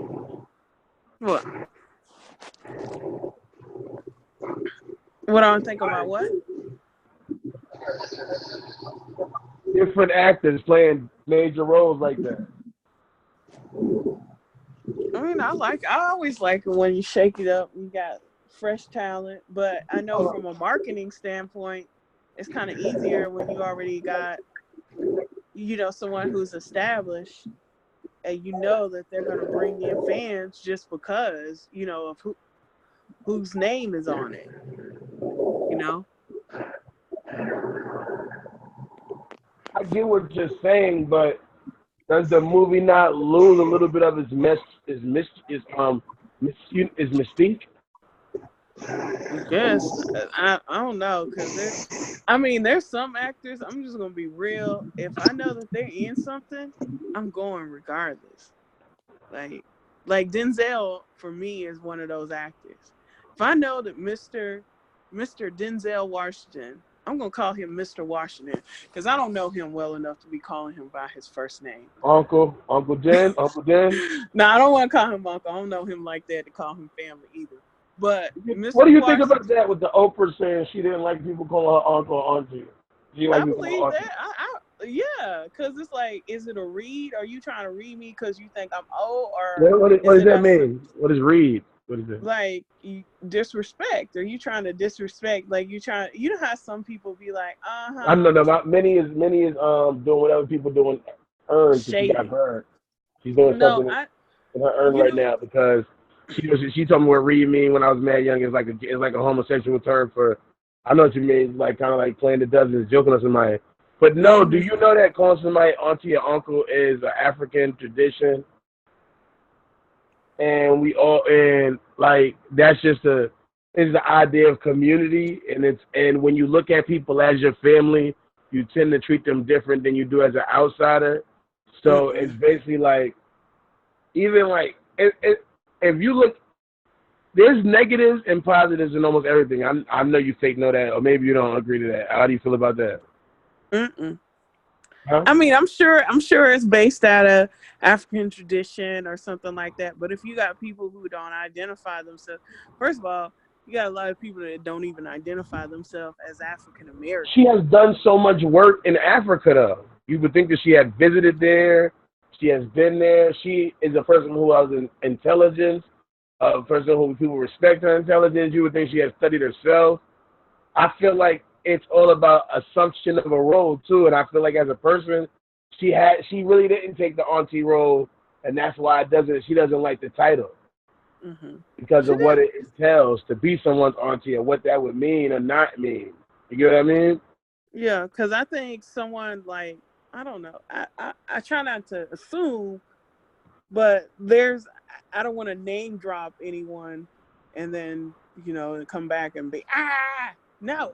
B: What? What I think about what?
D: Different actors playing major roles like that.
B: I mean, I always like it when you shake it up. You got fresh talent, but I know from a marketing standpoint, it's kind of easier when you already got, you know, someone who's established, and you know that they're going to bring in fans just because, you know, of whose name is on it, you know?
D: I get what you're saying, but does the movie not lose a little bit of its mystique?
B: Yes, I don't know, because there's some actors, I'm just going to be real. If I know that they're in something, I'm going regardless. Like Denzel, for me, is one of those actors. If I know that Mr. Denzel Washington, I'm going to call him Mr. Washington, because I don't know him well enough to be calling him by his first name.
D: Uncle Den?
B: No, I don't want to call him Uncle. I don't know him like that to call him family either. But Mr.
D: What do you think about that with the Oprah saying she didn't like people calling her uncle or auntie?
B: I believe that. Yeah, because it's like, is it a read? Are you trying to read me because you think I'm old? Or
D: what does that mean? What is read? What is it?
B: Like, disrespect. Are you trying to disrespect? Like, you know how some people be like,
D: I don't know. Many is doing whatever people doing urn because she got
B: Shady.
D: burned. She's doing
B: No,
D: something
B: I.
D: in her urn
B: You
D: right
B: know.
D: now because she told me what read mean when I was mad young. It's like a homosexual term for. I know what you mean, like kind of like playing the dozens, joking on somebody. But no, do
B: Mm-hmm.
D: you know that calling somebody auntie or uncle is an African tradition? And like that's just it's the idea of community, and when you look at people as your family, you tend to treat them different than you do as an outsider. So it's
B: Mm-mm.
D: basically like even like if you look, there's negatives and positives in almost everything. I know you fake know that, or maybe you don't agree to that. How do you feel about that?
B: Mm-mm.
D: Huh?
B: I mean, I'm sure it's based out of African tradition or something like that. But if you got people who don't identify themselves, first of all, you got a lot of people that don't even identify themselves as African
D: She
B: American.
D: has done so much work in Africa, though. You would think that she had visited there. She has been there. She is a person who has intelligence, a person who people respect her intelligence. You would think she has studied herself. I feel like it's all about assumption of a role too, and I feel like as a person, she really didn't take the auntie role, and that's why she doesn't like the title
B: Mm-hmm.
D: because
B: She
D: of what
B: did.
D: it entails to be someone's auntie and what that would mean or not mean. You get what I mean?
B: Yeah, because I think someone like I don't know. I try not to assume, but I don't want to name drop anyone, and then come back and be no.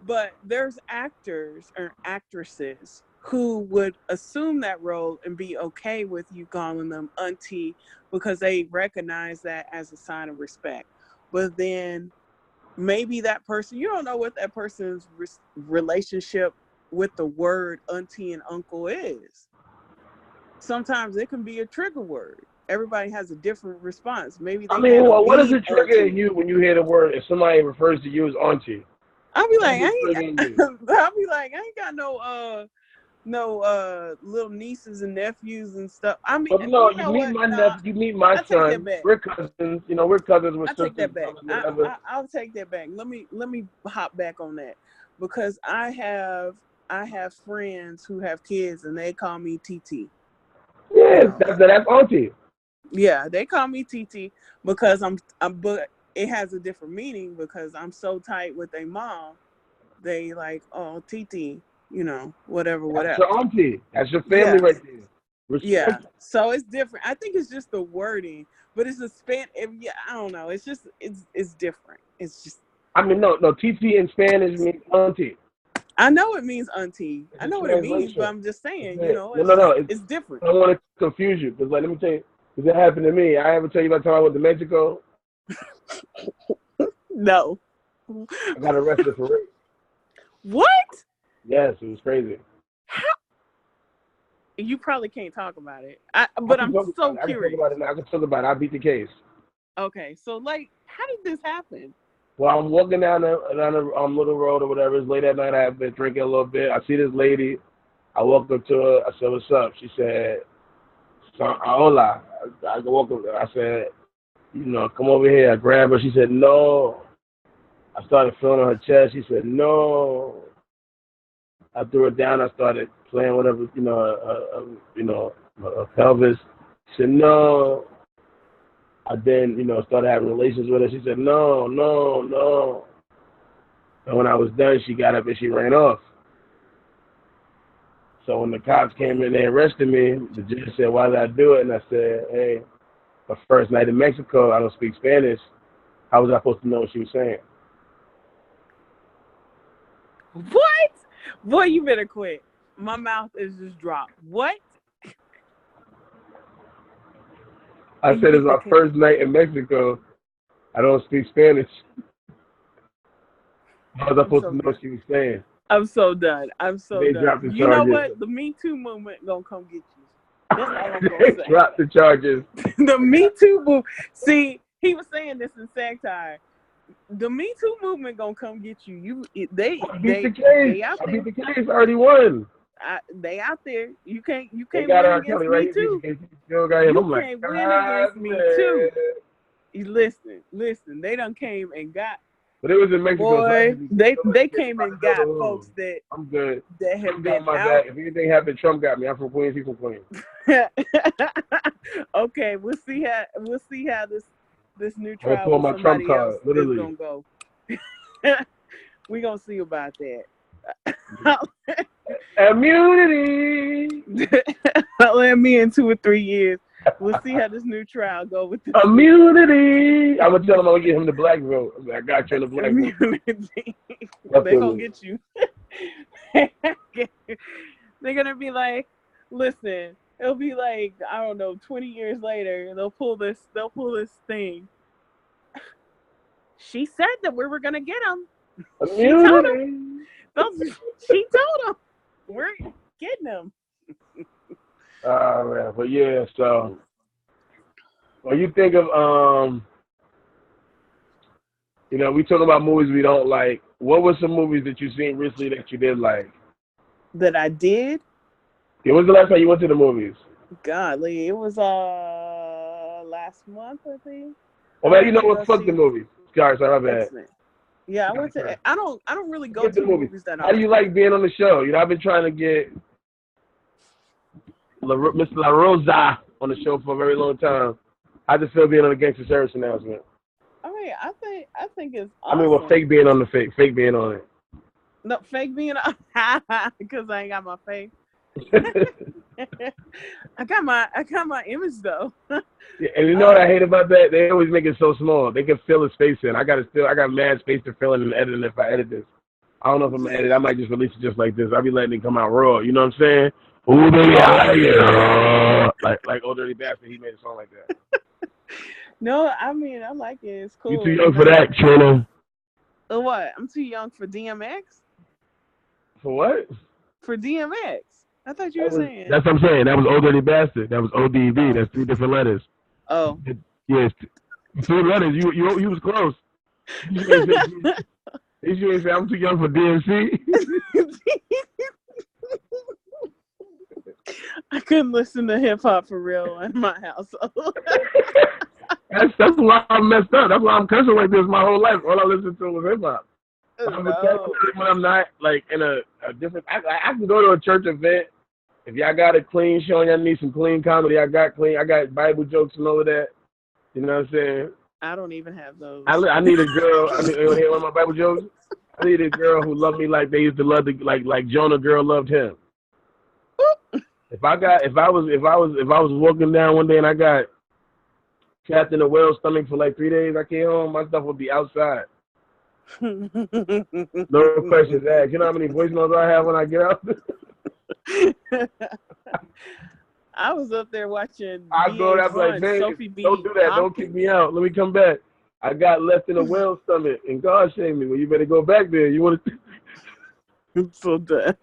B: But there's actors or actresses who would assume that role and be okay with you calling them auntie because they recognize that as a sign of respect. But then maybe that person, you don't know what that person's relationship with the word auntie and uncle is. Sometimes it can be a trigger word. Everybody has a different response. Maybe
D: I
B: they
D: mean,
B: can't
D: well, what does
B: read
D: it trigger in
B: auntie.
D: you when you hear the word if somebody refers to you as auntie?
B: I'll be
D: What
B: like,
D: does it trigger in you?
B: I ain't got no little nieces and nephews and stuff. I mean,
D: But no,
B: you
D: you
B: know
D: meet
B: what?
D: my
B: Nah,
D: nephew, you meet my
B: I take that
D: son.
B: back.
D: We're cousins. We're cousins with
B: I take
D: sisters,
B: that back.
D: brothers, whatever.
B: I'll take that back. Let me hop back on that because I have friends who have kids and they call me TT. You
D: Yes,
B: know,
D: that's auntie.
B: yeah, they call me TT because but it has a different meaning because I'm so tight with their mom. They like, oh, TT, whatever,
D: That's
B: whatever.
D: your auntie. That's your family
B: Yeah,
D: right there.
B: yeah.
D: Respect.
B: So it's different. I think it's just the wording, but it's a span. Yeah, I don't know. It's just it's different. It's just
D: I mean, no, TT in Spanish means auntie.
B: I know it means auntie.
D: It's
B: I
D: a
B: know what it means, but
D: translation.
B: I'm just
D: That's
B: saying,
D: it. No,
B: it's
D: no, no.
B: just it's different.
D: I don't want to confuse you because, like, let me tell you, because it happened to me. I ever tell you about the time I went to Mexico?
B: No.
D: I got arrested for rape.
B: What?
D: Yes, it was crazy.
B: How? You probably can't talk about it.
D: I
B: But
D: can
B: I'm
D: talk about
B: so
D: it. I can talk about
B: curious.
D: it now. I can talk about it. I beat the case.
B: Okay, so like, how did this happen?
D: Well, I'm walking down the little road or whatever. It's late at night. I have been drinking a little bit. I see this lady. I walk up to her. I said, "What's up?" She said, "Hola." I walk up. I said, "Come over here." I grabbed her. She said, "No." I started feeling on her chest. She said, "No." I threw her down. I started playing whatever, her pelvis. She said, "No." I then, started having relations with her. She said, "No, no, no." And when I was done, she got up and she ran off. So when the cops came in, they arrested me. The judge said, "Why did I do it?" And I said, "Hey, my first night in Mexico, I don't speak Spanish. How was I supposed to know what she was saying?"
B: What? Boy, you better quit. My mouth is just dropped. What?
D: I
B: And you
D: said, "It's
B: beat the
D: my
B: case.
D: first night in Mexico. I don't speak Spanish. How was I
B: I'm
D: supposed to
B: so
D: know
B: done.
D: what she was saying?"
B: I'm so done. I'm so
D: They
B: done.
D: dropped the
B: You know
D: charges.
B: what? The Me Too movement gonna come get you. That's all I'm gonna
D: They
B: say.
D: dropped the charges.
B: The Me Too movement. See, he was saying this in satire. The Me Too movement gonna come get you.
D: I beat the case.
B: They out
D: I beat
B: there.
D: the case. I already won.
B: They out there. You can't
D: They got
B: win
D: R.
B: against
D: Kelly,
B: Me
D: right? He beat
B: Too.
D: the case. He still got him.
B: You
D: I'm like,
B: can't win
D: God,
B: against Me
D: man.
B: Too. You listen. They done came and got.
D: But it was in Mexico.
B: Boy,
D: So
B: they came and got folks that
D: I'm good.
B: have
D: Trump
B: been
D: got my
B: out.
D: back. If anything happened, Trump got me. I'm from Queens. He's from Queens.
B: Okay, we'll see how this new
D: I'm gonna
B: trial
D: pull
B: with
D: my Trump
B: somebody else
D: card, literally.
B: is gonna go. We gonna see about that.
D: Immunity.
B: Let me in 2 or 3 years. We'll see how this new trial go with this.
D: Immunity. I'm gonna tell him I'm gonna get him the black vote. I'm like, I got you in the black vote.
B: Immunity. They gonna get you. They're gonna be like, listen. It'll be like, I don't know, 20 years later, they'll pull this thing. She said that we were gonna get him.
D: Immunity.
B: She told him we're getting him.
D: Man. But yeah, so when you think of we talking about movies we don't like. What were some movies that you've seen recently that you did like?
B: That I did?
D: Yeah, when was the last time you went to the movies?
B: Golly, it was last month, I think.
D: Oh man, you know what? Fuck the movies. Sorry, my bad.
B: Excellent. Yeah, I went to. I don't really go to the movies that.
D: How do you like being on the show? I've been trying to get Mr. La Rosa on the show for a very long time. I just feel being on the Gangster service announcement.
B: I mean, I think it's awesome.
D: I mean, well, fake being on the fake being on it.
B: No, fake being on because I ain't got my face. I got my image though.
D: Yeah, and you know what I hate about that? They always make it so small. They can fill his face in. I got mad space to fill in and edit if I edit this. I don't know if I'm gonna edit. I might just release it just like this. I'll be letting it come out raw. You know what I'm saying? Ooh, baby, like Old Dirty Bastard. He made a song like that.
B: No, I mean I like it. It's cool.
D: You too young for that, Trina.
B: What? I'm too young for DMX.
D: For what?
B: For DMX. I thought you were saying.
D: That's what I'm saying. That was Old Dirty Bastard. That was ODB. That's 3 different letters.
B: Oh.
D: Yes. 3 letters. You was close. You ain't say I'm too young for DMC.
B: I couldn't listen to hip hop for real in my household.
D: That's why I'm messed up. That's why I'm cussing like this my whole life. All I listened to was hip hop. No. When I'm not like in a different, I can go to a church event. If y'all got a clean show and y'all need some clean comedy, I got Bible jokes and all of that. You know what I'm saying?
B: I don't even have those.
D: I need a girl. You want to hear one of my Bible jokes? I need a girl who loved me like they used to love like Jonah girl loved him. If I was walking down one day and I got trapped in a whale's stomach for like 3 days, I came home, my stuff would be outside. No questions asked. You know how many voice notes I have when I get out?
B: I was up there watching.
D: I go there like, man, don't do that. Don't kick me out. Let me come back. I got left in a whale's stomach, and God saved me. Well, you better go back there. You want to?
B: I'm so dead.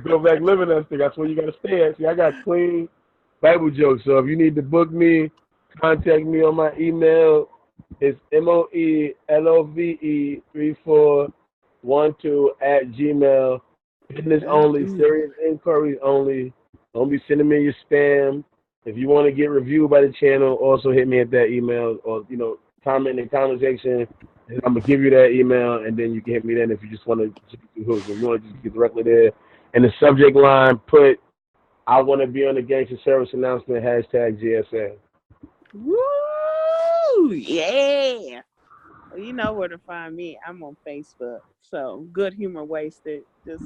D: Go back living that thing. That's where you got to stay at. See, I got clean Bible jokes. So if you need to book me, contact me on my email. It's moelove3412@gmail. Business only, serious inquiries only. Don't be sending me your spam. If you want to get reviewed by the channel, also hit me at that email or comment in the comment section. And I'm gonna give you that email, and then you can hit me then if you just want to. If you want to just get directly there. In the subject line, put "I want to be on the Gangster Service announcement." #GSA.
B: Woo! Yeah. Well, you know where to find me. I'm on Facebook. So Good Humor Wasted. Just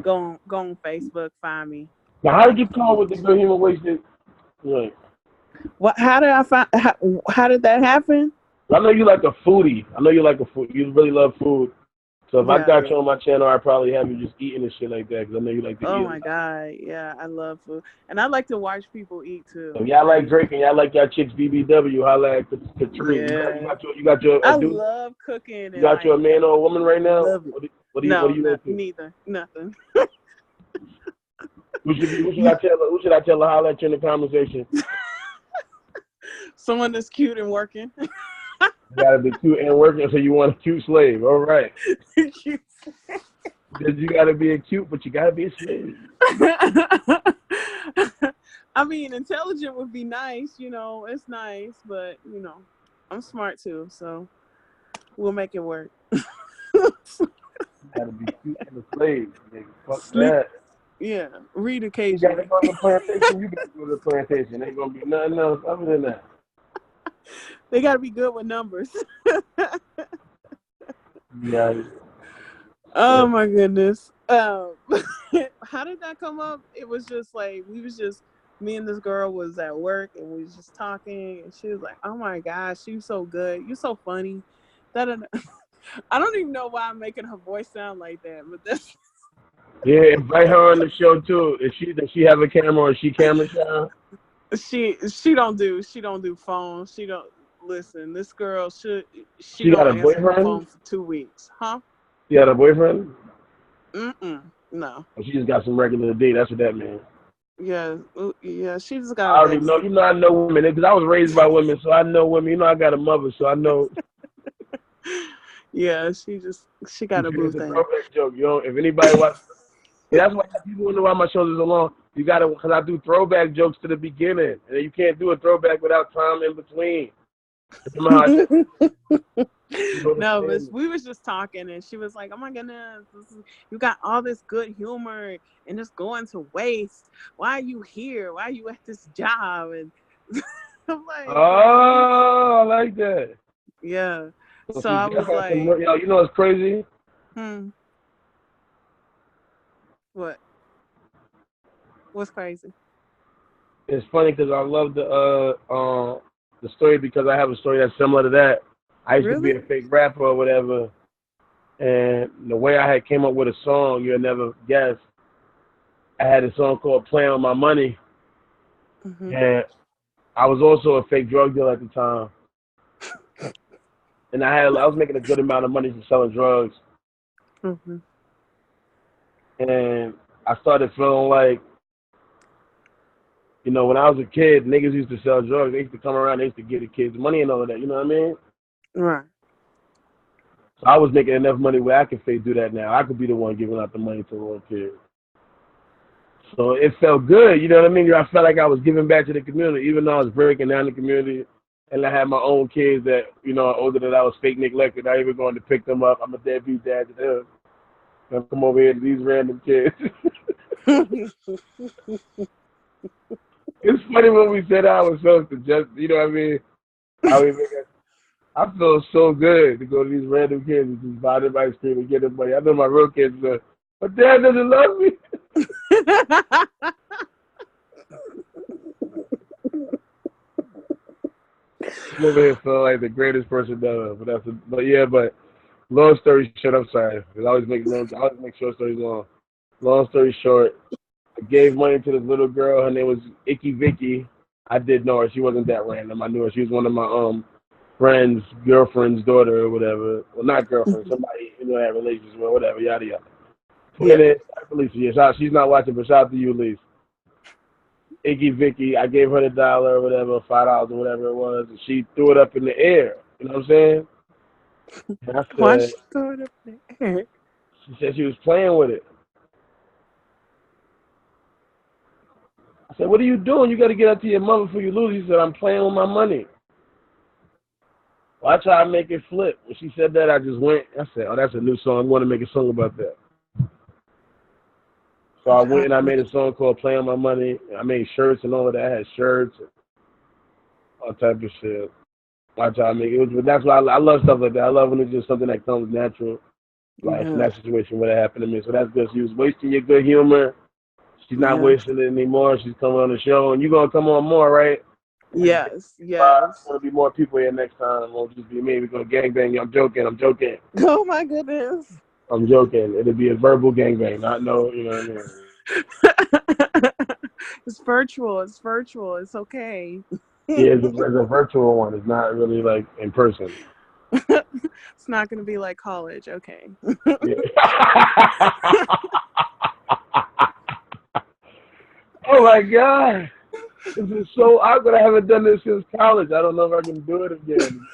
B: go on Facebook, find me.
D: Now, how did you come up with the Good Humor Wasted? Right.
B: What? How did I find? How did that happen?
D: I know you like a foodie. You really love food. So if I got you on my channel, I'd probably have you just eating and shit like that because I know you like to eat.
B: Oh my God, yeah, I love food, and I like to watch people eat too.
D: So y'all like Drake and y'all like y'all chicks BBW. Holla at Katrina.
B: Yeah.
D: You got your.
B: I love cooking.
D: You got you a man or a woman right now? What do you into?
B: Neither. Nothing.
D: Who should I tell her? Who should I tell her? Holla at you in the conversation.
B: Someone that's cute and working.
D: You gotta be cute and working, so you want a cute slave. All right.
B: Cute.
D: Because you gotta be a cute, but you gotta be a slave.
B: I mean, intelligent would be nice, it's nice, but I'm smart too, so We'll make it work.
D: Gotta be cute and a slave. Nigga. Fuck
B: Sleep.
D: that.
B: Yeah. Read
D: You gotta
B: occasionally.
D: go to the plantation. You gotta go to the plantation. Ain't gonna be nothing else other than that.
B: They gotta be good with numbers.
D: Yeah.
B: Oh my goodness. How did that come up? It was just like me and this girl was at work and we was just talking and she was like, "Oh my gosh, you so good. You're so funny." I don't even know why I'm making her voice sound like that, but that's
D: Yeah, invite her on the show too. Does she have a camera or is she camera shy?
B: she don't do phone. She don't listen. This girl she
D: She got a
B: don't answer her
D: boyfriend?
B: phone for 2 weeks. Huh?
D: She got a boyfriend?
B: No.
D: Or she just got some regular D. That's what that means.
B: Yeah, she just
D: I
B: got a
D: already
B: baby.
D: know. You know, I know women because I was raised by women, so I know women. You know, I got a mother, so I know.
B: Yeah, she got a boo
D: It's a
B: thing.
D: throwback joke. You know, if anybody watch, that's why people wonder why my shows is so long. You got to, because I do throwback jokes to the beginning, and you can't do a throwback without time in between. Remember how I said,
B: No, but we was just talking, and she was like, "Oh my goodness, you got all this good humor, and just going to waste. Why are you here? Why are you at this job?" And I'm like,
D: oh, I like that.
B: yeah. So
D: See,
B: I was like,
D: you know what's crazy?
B: What? What's crazy?
D: It's funny because I love the story because I have a story that's similar to that. I used to be a fake rapper or whatever, and the way I had came up with a song, you'll never guess. I had a song called "Playing on My Money," and I was also a fake drug dealer at the time, and I was making a good amount of money from selling drugs, and I started feeling like, you know, when I was a kid, niggas used to sell drugs. They used to come around. They used to give the kids money and all of that. You know what I mean?
B: Right.
D: So I was making enough money where I could do that now. I could be the one giving out the money to the little kids. So it felt good. You know what I mean? I felt like I was giving back to the community, even though I was breaking down the community. And I had my own kids that, you know, older than I was fake neglected. I even going to pick them up. I'm a deadbeat dad to them. I come over here to these random kids. It's funny when we said I was so just, you know what I mean? I feel so good to go to these random kids and just buy them ice cream and get them money. I know my real kids say, but dad doesn't love me. I'm over here feeling like the greatest person ever. But long story short, I'm sorry. I always make short stories long. Long story short, I gave money to this little girl. Her name was Icky Vicky. I did know her. She wasn't that random. I knew her. She was one of my friend's girlfriend's daughter or whatever. Well, not girlfriend. Somebody had relations with, whatever. Yada yada. She's not watching, but shout out to you, Lisa. Icky Vicky, I gave her the $1 or whatever, $5 or whatever it was, and she threw it up in the air. You know what I'm saying? And I said,
B: why she threw it up in the air?
D: She said she was playing with it. I said, what are you doing? You got to get up to your mother before you lose. She said, I'm playing with my money. Well, I tried to make it flip. When she said that, I just went. I said, oh, that's a new song. I want to make a song about that. So I went and I made a song called "Play on My Money." I made shirts and all of that. I had shirts, and all type of shit. I try to make it. But that's why I love stuff like that. I love when it's just something that comes natural, like in that situation where that happened to me. So that's good. She was wasting your good humor. She's not wasting it anymore. She's coming on the show, and you're gonna come on more, right?
B: Yes.
D: There's gonna be more people here next time. It won't just be me. We're gonna gangbang. I'm joking.
B: Oh my goodness.
D: I'm joking. It'll be a verbal gangbang, not no. You know what I mean?
B: It's virtual. It's okay.
D: Yeah, it's a virtual one. It's not really like in person.
B: It's not going to be like college. Okay.
D: Oh my God. This is so awkward. I haven't done this since college. I don't know if I can do it again.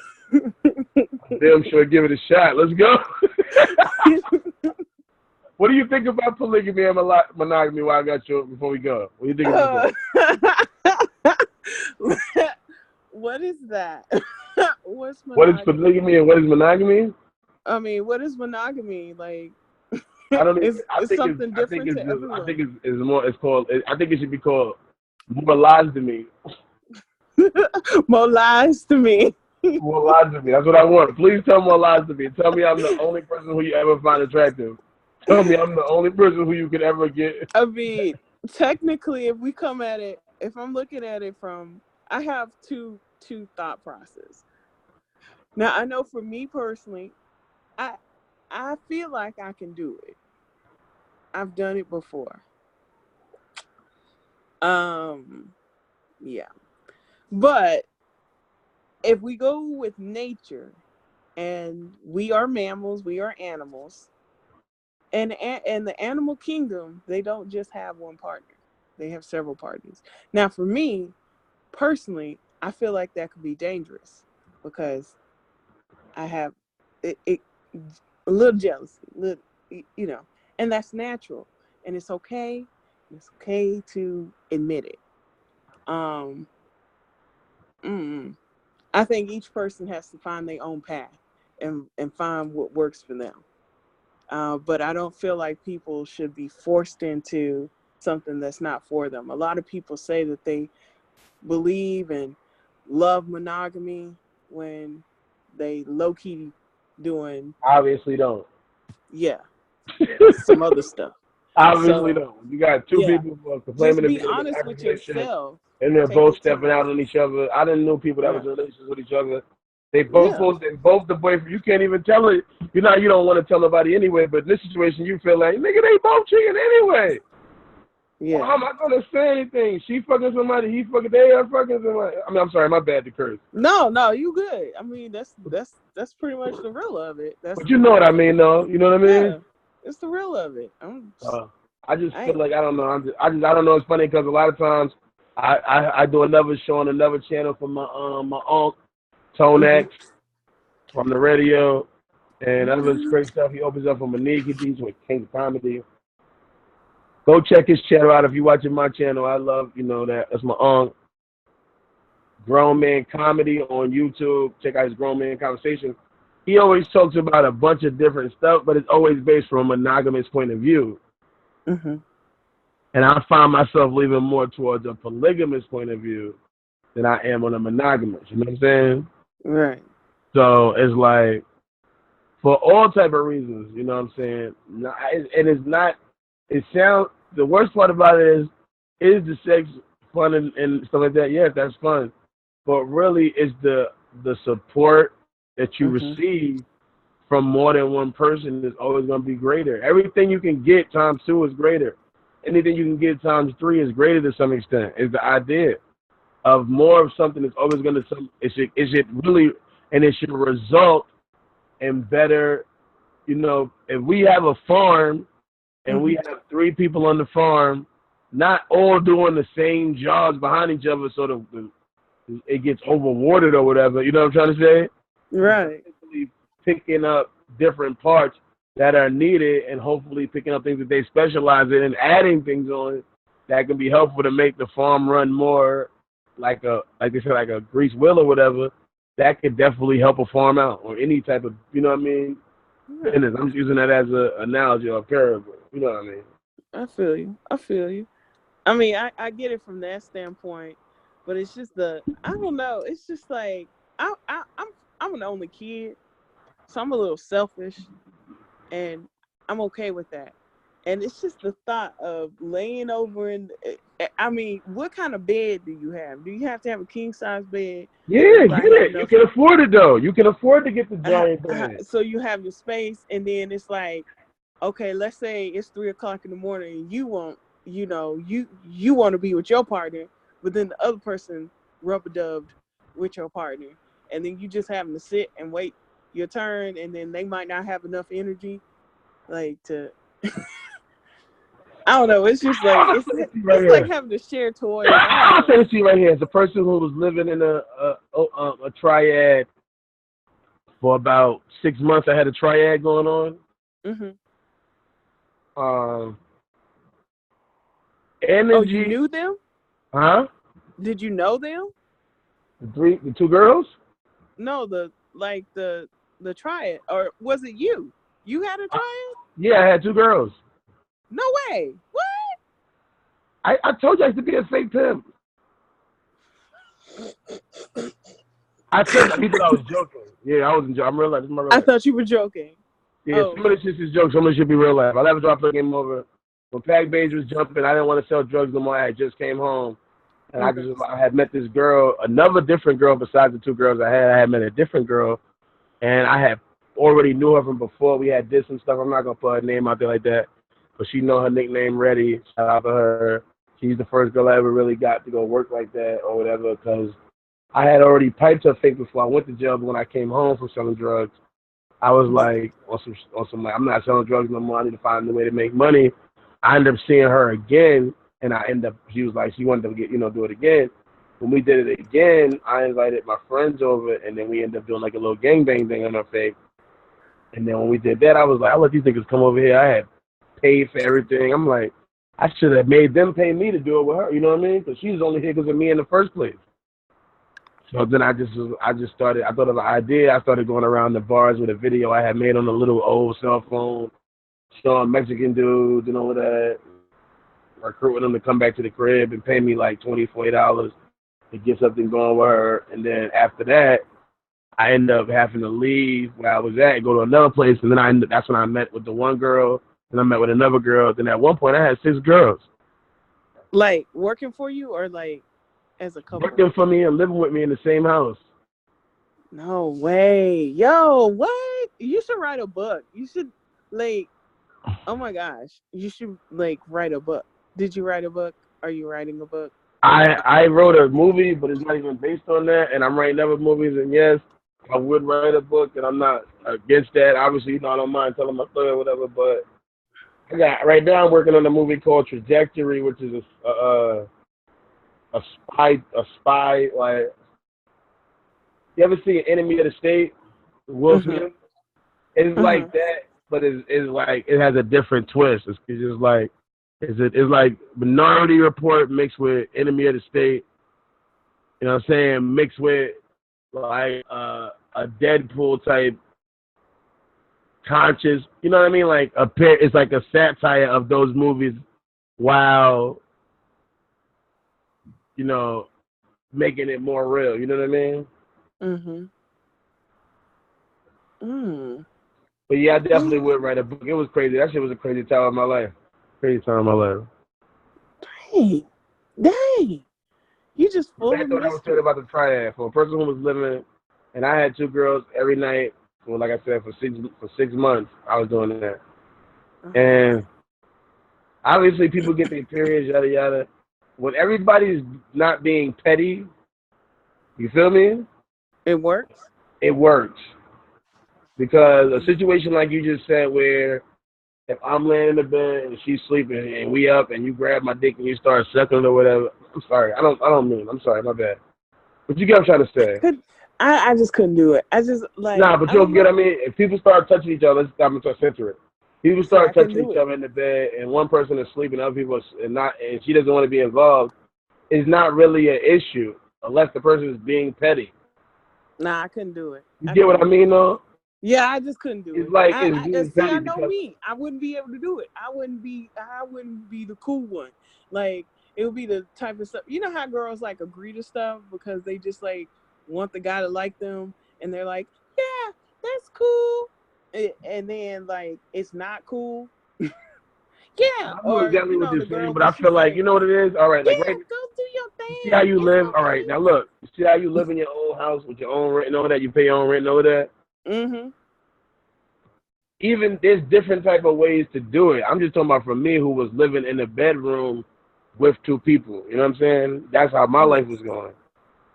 D: Damn sure give it a shot. Let's go. What do you think about polygamy and monogamy while I got you before we go? What do you think about that?
B: What is that? what's
D: What is
B: monogamy?
D: polygamy and what is monogamy?
B: I mean, what is monogamy? Like,
D: I don't even.
B: it's something different to
D: I think
B: everyone.
D: it's more. It's called. I think it should be called more lies to me.
B: More lies to me.
D: More lies to me. That's what I want. Please tell more lies to me. Tell me I'm the only person who you ever find attractive. Tell me I'm the only person who you could ever get.
B: I mean, technically, if we come at it, if I'm looking at it from, I have two thought process. Now, I know for me personally, I feel like I can do it. I've done it before. Yeah. But if we go with nature, and we are mammals, we are animals, and the animal kingdom, they don't just have one partner. They have several partners. Now, for me personally, I feel like that could be dangerous because I have it a little jealousy, little, and that's natural, and it's okay. It's okay to admit it. Um, I think each person has to find their own path and find what works for them. But I don't feel like people should be forced into something that's not for them. A lot of people say that they believe and love monogamy when they low-key doing,
D: Obviously don't.
B: some other stuff.
D: Obviously
B: So,
D: don't. You got two
B: yeah,
D: people who are
B: just
D: claiming to
B: be
D: be in
B: honest
D: a
B: with
D: relationship,
B: yourself.
D: and they're
B: Take
D: both
B: your
D: stepping
B: time.
D: out on each other. I didn't know people that was
B: Right.
D: in relationships with each other. They both
B: Yeah.
D: both the boyfriend. You can't even tell it. You don't want to tell nobody anyway. But in this situation, you feel like nigga, they both cheating anyway.
B: Yeah.
D: Why am I gonna say anything? She fucking somebody. He fucking. They are fucking somebody. I mean, I'm sorry, my bad to curse.
B: No, you good. I mean, that's pretty much the real of it. That's
D: But you know what I mean, though. You know what I mean?
B: yeah. It's the real of it.
D: I just
B: I
D: feel
B: ain't.
D: like I don't know. I don't know. It's funny because a lot of times I do another show on another channel for my uncle Tone
B: Mhm.
D: X from the radio, and that was
B: Mhm.
D: great stuff. He opens up for Monique. He deals with King Comedy. Go check his channel out if you're watching my channel. I love that's my uncle. Grown Man Comedy on YouTube. Check out his Grown Man Conversation. He always talks about a bunch of different stuff, but it's always based from a monogamous point of view.
B: Mhm.
D: And I find myself leaning more towards a polygamous point of view than I am on a monogamous. You know what I'm saying?
B: Right.
D: So it's like for all type of reasons. You know what I'm saying? And it's not. It sounds. The worst part about it is the sex fun and stuff like that? Yes, that's fun. But really, it's the support that you
B: Mhm.
D: receive from more than one person is always going to be greater. Everything you can get times 2 is greater. Anything you can get times 3 is greater to some extent. Is the idea of more of something is always going to it should really, and it should result in better. If we have a farm and we have 3 people on the farm, not all doing the same jobs behind each other, so it gets overwatered or whatever. You know what I'm trying to say?
B: Right.
D: Picking up different parts that are needed and hopefully picking up things that they specialize in and adding things on it that can be helpful to make the farm run more like they say, like a grease wheel or whatever. That could definitely help a farm out or any type of, you know what I mean?
B: Right.
D: Business. I'm just using that as an analogy or a parable. You know what I mean?
B: I feel you. I mean, I get it from that standpoint, but it's just I don't know. It's just like I'm an only kid, so I'm a little selfish, and I'm okay with that. And it's just the thought of laying over I mean, what kind of bed do you have? Do you have to have a king size bed?
D: Yeah,
B: So
D: get
B: everybody have
D: it. You
B: enough.
D: can afford it though. You can afford to get the giant bed.
B: So you have your space, and then it's like, okay, let's say it's 3:00 in the morning, and you want, you want to be with your partner, but then the other person rubber-dubbed with your partner, and then you just having to sit and wait your turn, and then they might not have enough energy, like to. I don't know. It's just like it's like having to share toys. I don't
D: I'll
B: know.
D: say this to you right here. As a person who was living in a triad for about 6 months, I had a triad going on.
B: Mhm.
D: Energy.
B: Oh, you knew them?
D: Huh?
B: Did you know them?
D: The 2 girls?
B: No, the triad, or was it you? You had a triad?
D: Yeah, I had 2 girls.
B: No way. What?
D: I told you I used to be a fake pimp. I said that. He thought I was joking. Yeah, I wasn't joking. I'm real life. This is my real
B: I
D: life.
B: thought you were joking.
D: Yeah,
B: Oh,
D: some of this shit is jokes. Some of this shit be real life. I never dropped a game over. When Pac Beige was jumping, I didn't want to sell drugs no more. I had just came home. And
B: okay.
D: I had met this girl, another different girl besides the 2 girls I had. I had met a different girl, and I had already knew her from before. We had did some stuff. I'm not gonna put her name out there like that, but she know her nickname Reddy. Shout out to her. She's the first girl I ever really got to go work like that or whatever, because I had already piped her fake before I went to jail. But when I came home from selling drugs, I was like, on some like, I'm not selling drugs no more. I need to find a way to make money. I ended up seeing her again, and she was like, she wanted to do it again. When we did it again, I invited my friends over, and then we ended up doing like a little gangbang thing on her fake. And then when we did that, I was like, I let these niggas come over here. I had paid for everything. I'm like, I should have made them pay me to do it with her. You know what I mean? Because she was only here because of me in the first place. So then I just started. I thought of an idea. I started going around the bars with a video I had made on a little old cell phone, showing Mexican dudes and all of that, recruiting them to come back to the crib and pay me like $20, $40 to get something going with her. And then after that, I ended up having to leave where I was at and go to another place. And then that's when I met with the one girl, and I met with another girl. Then at one point, I had 6 girls.
B: Like working for you, or like as a couple?
D: Working for me and living with me in the same house.
B: No way. Yo, what? You should write a book. You should, like, oh my gosh. You should, like, write a book. Did you write a book? Are you writing a book?
D: I wrote a movie, but it's not even based on that. And I'm writing other movies. And yes, I would write a book, and I'm not against that. Obviously, I don't mind telling my story or whatever. But right now I'm working on a movie called Trajectory, which is a spy like. You ever see Enemy of the State? Will Smith? It's like that, but it's like it has a different twist. It's just like it's like Minority Report mixed with Enemy of the State. You know what I'm saying? Mixed with like a Deadpool type conscious. You know what I mean? Like it's like a satire of those movies, while making it more real. You know what I mean? But yeah, I definitely would write a book. It was crazy. That shit was a crazy time of my life. Crazy time of my life.
B: Dang. You just full
D: That's
B: of
D: what I was saying about the triad. For a person who was living, and I had 2 girls every night. For like I said, for 6 months, I was doing that. And obviously, people get their periods, yada yada. When everybody's not being petty, you feel me?
B: It works.
D: It works. Because a situation like you just said, where if I'm laying in the bed and she's sleeping and we up and you grab my dick and you start sucking or whatever, I'm sorry. I'm sorry, my bad. But you get what I'm trying to say.
B: I just couldn't do it. I just like.
D: Nah, but you'll get. I mean, if people start touching each other, I'm gonna censor it. People start touching each other in the bed, and one person is sleeping, other people and she doesn't want to be involved. It's not really an issue unless the person is being petty.
B: Nah, I couldn't do it.
D: You get what I mean, though?
B: Yeah, I just couldn't do it.
D: It's like it's being petty.
B: I know me. I wouldn't be able to do it. I wouldn't be the cool one. Like, it would be the type of stuff. You know how girls like agree to stuff because they just like want the guy to like them, and they're like, yeah, that's cool, and then like it's not cool. Yeah,
D: I know exactly what you're saying, but I feel like you know what it is. All right,
B: yeah,
D: like
B: go do your thing.
D: See how you live. All right, now look. See how you live in your own house with your own rent and all that. You pay your own rent and all that. Even there's different type of ways to do it. I'm just talking about for me, who was living in a bedroom with 2 people. You know what I'm saying? That's how my life was going.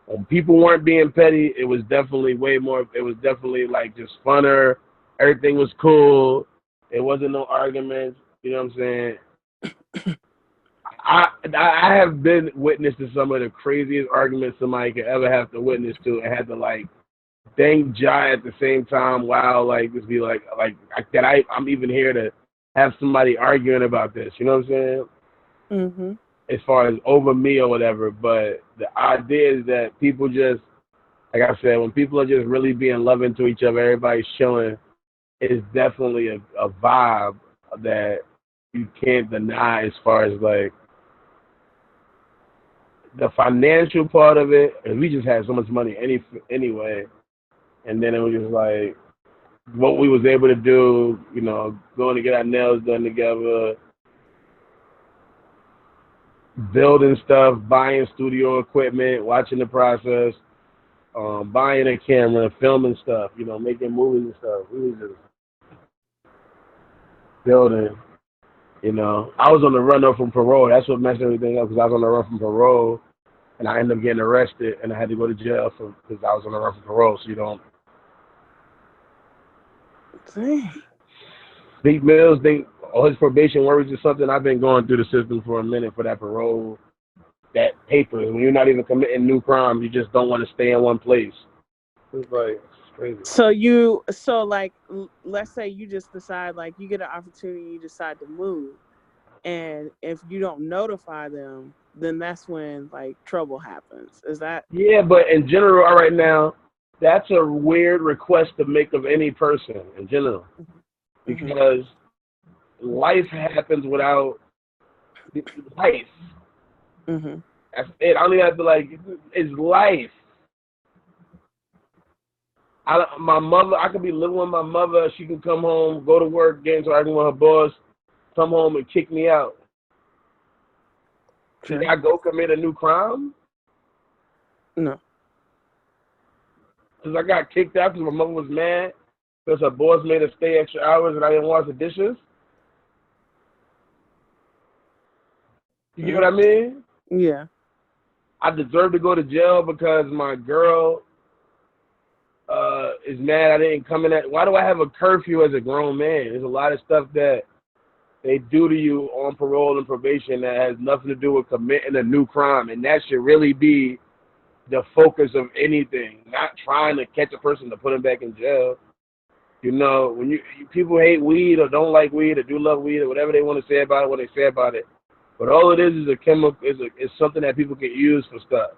D: When people weren't being petty, it was definitely way more. It was definitely like just funner. Everything was cool. It wasn't no arguments. You know what I'm saying? I have been witness to some of the craziest arguments somebody could ever have to witness to, and had to like thank Jai at the same time. Wow, like just be like that. I'm even here to have somebody arguing about this. You know what I'm saying? As far as over me or whatever, but the idea is that people just like I said, when people are just really being loving to each other, everybody's chilling. It's definitely a vibe that you can't deny as far as like the financial part of it. And we just had so much money anyway, and then it was just like what we was able to do, you know, going to get our nails done together, building stuff, buying studio equipment, watching the process, buying a camera, filming stuff, you know, making movies and stuff. We was just building, you know. I was on the run up from parole. That's what messed everything up because I was on the run from parole, and I ended up getting arrested, and I had to go to jail because I was on the run from parole. So you don't.
B: Dang.
D: Big Mills think all his probation worries is something. I've been going through the system for a minute for that parole, that paper. When you're not even committing new crimes, you just don't want to stay in one place. It's like it's crazy.
B: So like, let's say you just decide, like, you get an opportunity, you decide to move, and if you don't notify them, then that's when like trouble happens. Is that?
D: Yeah, but in general, right now, that's a weird request to make of any person in general. Because life happens without life.
B: Mm-hmm.
D: That's it. I don't even have to like. It's life. My mother. I could be living with my mother. She can come home, go to work, get into arguing with her boss, come home and kick me out.
B: Sure.
D: Did I go commit a new crime?
B: No.
D: Because I got kicked out because my mother was mad because her boss made her stay extra hours and I didn't wash the dishes. You get what I mean?
B: Yeah.
D: I deserve to go to jail because my girl is mad I didn't come in at. Why do I have a curfew as a grown man? There's a lot of stuff that they do to you on parole and probation that has nothing to do with committing a new crime, and that should really be the focus of anything. Not trying to catch a person to put them back in jail. You know, when you people hate weed or don't like weed or do love weed or whatever they want to say about it, what they say about it. But all it is a chemical, is something that people can use for stuff.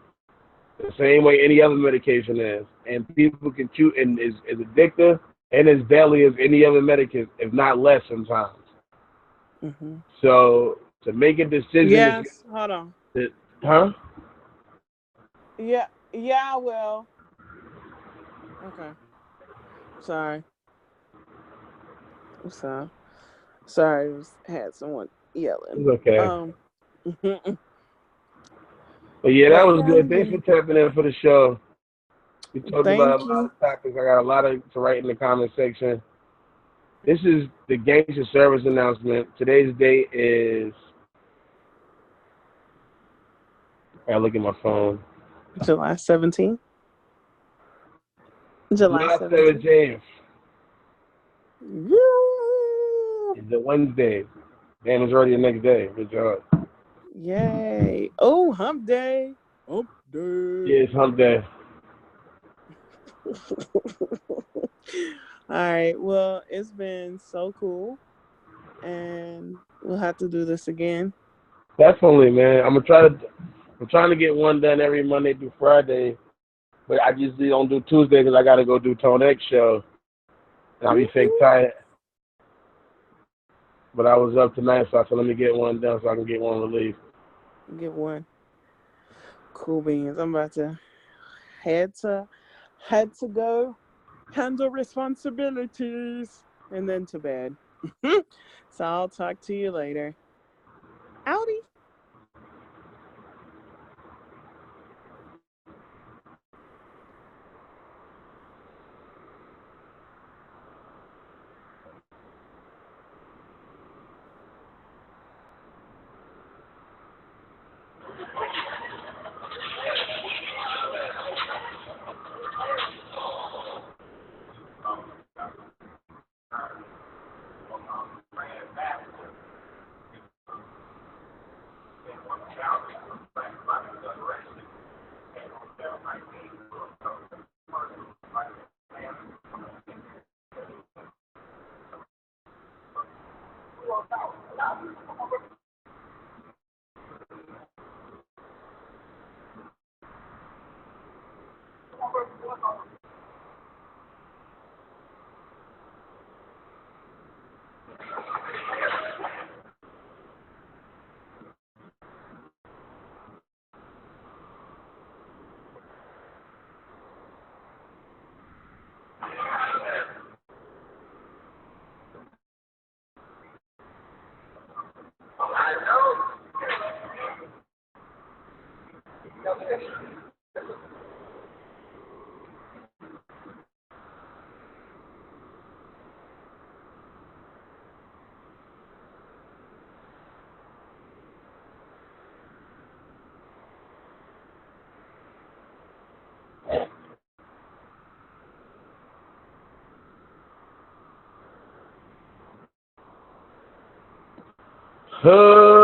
D: The same way any other medication is. And people can chew, and is addictive and as deadly as any other medicine, if not less sometimes.
B: Mm-hmm.
D: So to make a decision.
B: Yes. Hold on.
D: Huh?
B: Yeah. Yeah, I will. Okay. Sorry. I'm sorry. Sorry, had someone yelling.
D: It's okay. But yeah, that
B: But
D: was
B: yeah,
D: good. Thanks for tapping in for the show. We talked about a lot of topics. I got a lot to write in the comment section. This is the Gangster service announcement. Today's date is. I gotta look at my phone.
B: July 17th. July
D: 17th.
B: Woo!
D: It's a Wednesday. Damn, it's already the next day. Good job.
B: Yay. Oh, hump day. Hump day.
D: Yeah, it's hump day.
B: All right. Well, it's been so cool. And we'll have to do this again.
D: Definitely, man. I'm trying to get one done every Monday through Friday. But I just don't do Tuesday because I got to go do Tone X show. And I'll be fake tired. But I was up tonight, so I said, let me get one done so I can get one released.
B: Get one. Cool beans. I'm about to head to go handle responsibilities and then to bed. So I'll talk to you later. Howdy.
D: Huh.